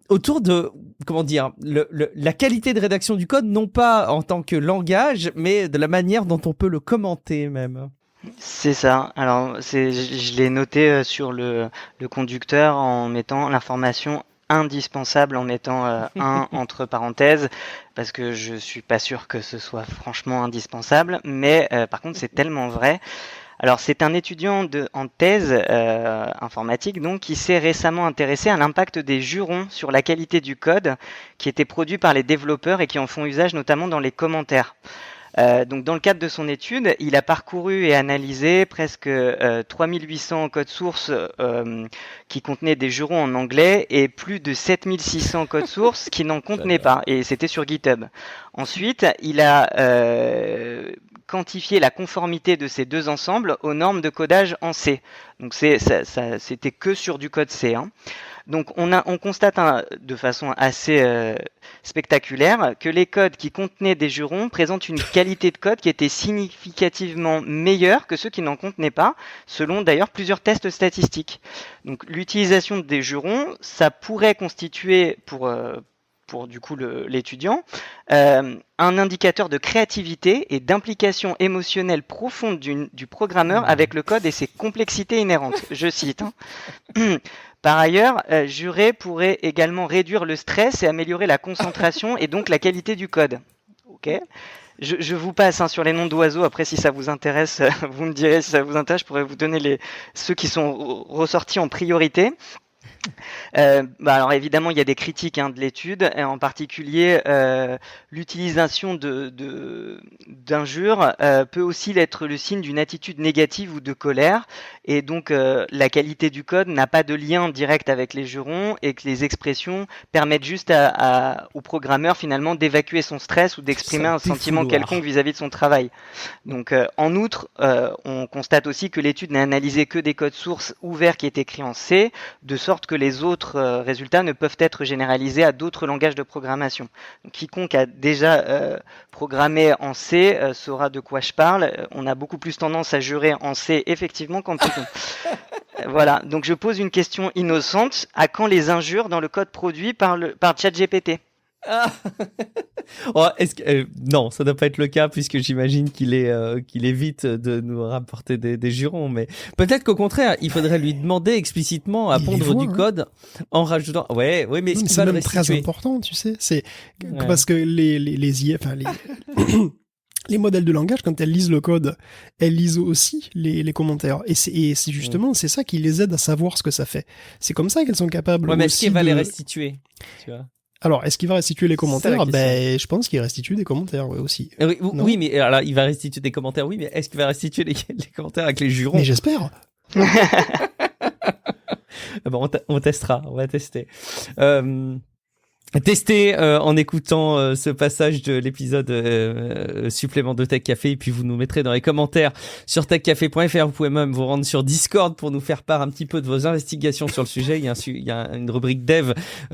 autour de, comment dire, la qualité de rédaction du code, non pas en tant que langage, mais de la manière dont on peut le commenter même. C'est ça. Alors, je l'ai noté sur le conducteur en mettant l'information indispensable en mettant un entre parenthèses parce que je suis pas sûr que ce soit franchement indispensable, mais par contre c'est tellement vrai. Alors c'est un étudiant en thèse informatique donc qui s'est récemment intéressé à l'impact des jurons sur la qualité du code qui était produit par les développeurs et qui en font usage notamment dans les commentaires. Donc dans le cadre de son étude, il a parcouru et analysé presque 3800 codes sources qui contenaient des jurons en anglais et plus de 7600 codes sources qui n'en contenaient pas, et c'était sur GitHub. Ensuite, il a quantifié la conformité de ces deux ensembles aux normes de codage en C. Donc c'était que sur du code C, hein. Donc on constate de façon assez spectaculaire que les codes qui contenaient des jurons présentent une qualité de code qui était significativement meilleure que ceux qui n'en contenaient pas, selon d'ailleurs plusieurs tests statistiques. Donc l'utilisation des jurons, ça pourrait constituer pour du coup l'étudiant, un indicateur de créativité et d'implication émotionnelle profonde du programmeur avec le code et ses complexités inhérentes. Je cite. Par ailleurs, jurer pourrait également réduire le stress et améliorer la concentration et donc la qualité du code. Ok. Je vous passe sur les noms d'oiseaux. Après, si ça vous intéresse, vous me direz si ça vous intéresse. Je pourrais vous donner ceux qui sont ressortis en priorité. Alors évidemment il y a des critiques de l'étude, et en particulier l'utilisation d'injures peut aussi être le signe d'une attitude négative ou de colère, et donc la qualité du code n'a pas de lien direct avec les jurons et que les expressions permettent juste au programmeur finalement d'évacuer son stress ou d'exprimer un sentiment quelconque vis-à-vis de son travail. Donc en outre, on constate aussi que l'étude n'a analysé que des codes sources ouverts qui étaient écrits en C, de sorte que les autres résultats ne peuvent être généralisés à d'autres langages de programmation. Donc, quiconque a déjà programmé en C saura de quoi je parle. On a beaucoup plus tendance à jurer en C effectivement qu'en Python. Voilà, donc je pose une question innocente. À quand les injures dans le code produit par ChatGPT ? Ah. Oh, non, ça ne doit pas être le cas puisque j'imagine qu'il évite de nous rapporter des jurons, mais peut-être qu'au contraire, il faudrait lui demander explicitement à pondre du code en rajoutant. Ouais, mais c'est même très important, tu sais. C'est parce que les IA, les modèles de langage, quand elles lisent le code, elles lisent aussi les commentaires. Et c'est justement, c'est ça qui les aide à savoir ce que ça fait. C'est comme ça qu'elles sont capables. Ouais, mais est-ce qu'il va les restituer, tu vois? Alors, est-ce qu'il va restituer les commentaires ? Je pense qu'il restitue des commentaires, aussi. Oui, mais alors, il va restituer des commentaires, oui, mais est-ce qu'il va restituer les commentaires avec les jurons ? Mais j'espère. Bon, on testera, on va tester. Testez en écoutant ce passage de l'épisode supplément de Tech Café, et puis vous nous mettrez dans les commentaires sur techcafé.fr. Vous pouvez même vous rendre sur Discord pour nous faire part un petit peu de vos investigations sur le sujet. Il y a une rubrique dev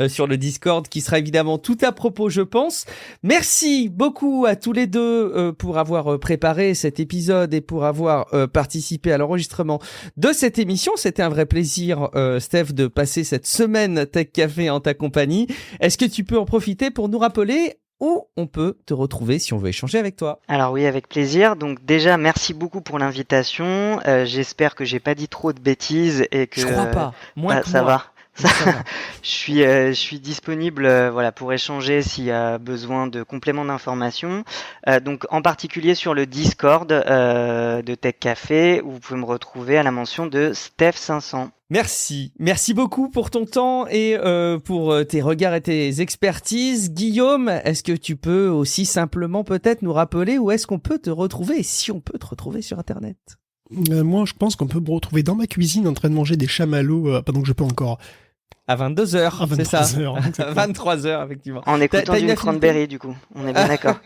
sur le Discord qui sera évidemment tout à propos, je pense. Merci beaucoup à tous les deux pour avoir préparé cet épisode et pour avoir participé à l'enregistrement de cette émission. C'était un vrai plaisir, Steph, de passer cette semaine Tech Café en ta compagnie. Est-ce que tu peux en profiter pour nous rappeler où on peut te retrouver si on veut échanger avec toi? Alors oui, avec plaisir. Donc déjà, merci beaucoup pour l'invitation. J'espère que j'ai pas dit trop de bêtises et que je crois pas. Moins que ça moi. va. Ça, Ça va. je suis disponible voilà, pour échanger s'il y a besoin de compléments d'informations. Donc en particulier sur le Discord de Tech Café, où vous pouvez me retrouver à la mention de Steph500. Merci beaucoup pour ton temps et pour tes regards et tes expertises. Guillaume, est-ce que tu peux aussi simplement peut-être nous rappeler où est-ce qu'on peut te retrouver et si on peut te retrouver sur Internet? Moi, je pense qu'on peut me retrouver dans ma cuisine en train de manger des chamallows pendant que je peux encore. À 22h, À c'est ça. 23 heures, À 23h, effectivement. En écoutant t'as une du affinité Cranberry, du coup. On est bien d'accord.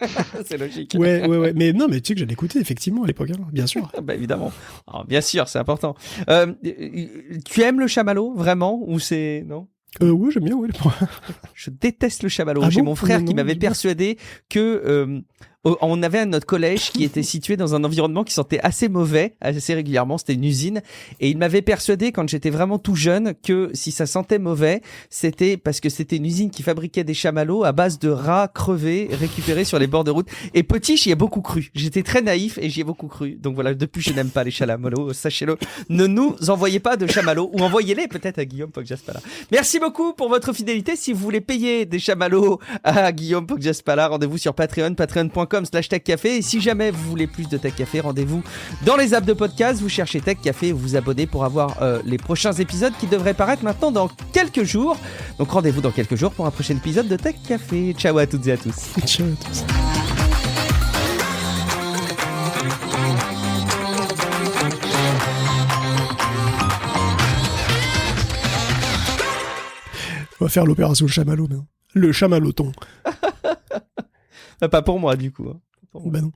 C'est logique. Ouais. Mais non, mais tu sais que j'allais écouter, effectivement, à l'époque, hein, bien sûr. Bah évidemment. Alors, bien sûr, c'est important. Tu aimes le chamallow, vraiment? Ou c'est... Non? Ouais, j'aime bien, ouais. Je déteste le chamallow. Ah J'ai bon? mon frère Non, qui m'avait j'aime bien. persuadé que on avait un de notre collège qui était situé dans un environnement qui sentait assez mauvais, assez régulièrement. C'était une usine. Et il m'avait persuadé, quand j'étais vraiment tout jeune, que si ça sentait mauvais, c'était parce que c'était une usine qui fabriquait des chamallows à base de rats crevés récupérés sur les bords de route. Et petit, j'y ai beaucoup cru. J'étais très naïf et j'y ai beaucoup cru. Donc voilà, depuis, je n'aime pas les chamallows. Sachez-le. Ne nous envoyez pas de chamallows, ou envoyez-les peut-être à Guillaume Poggiaspala. Merci beaucoup pour votre fidélité. Si vous voulez payer des chamallows à Guillaume Poggiaspala, rendez-vous sur Patreon, patreon.com/techcafé. Et si jamais vous voulez plus de Tech Café, rendez-vous dans les apps de podcast. Vous cherchez Tech Café et vous vous abonnez pour avoir les prochains épisodes qui devraient paraître maintenant dans quelques jours. Donc rendez-vous dans quelques jours pour un prochain épisode de Tech Café. Ciao à toutes et à tous. Ciao à tous. On va faire l'opération chamallow, maintenant. Le chamalloton. Pas pour moi du coup. Hein. Bah non.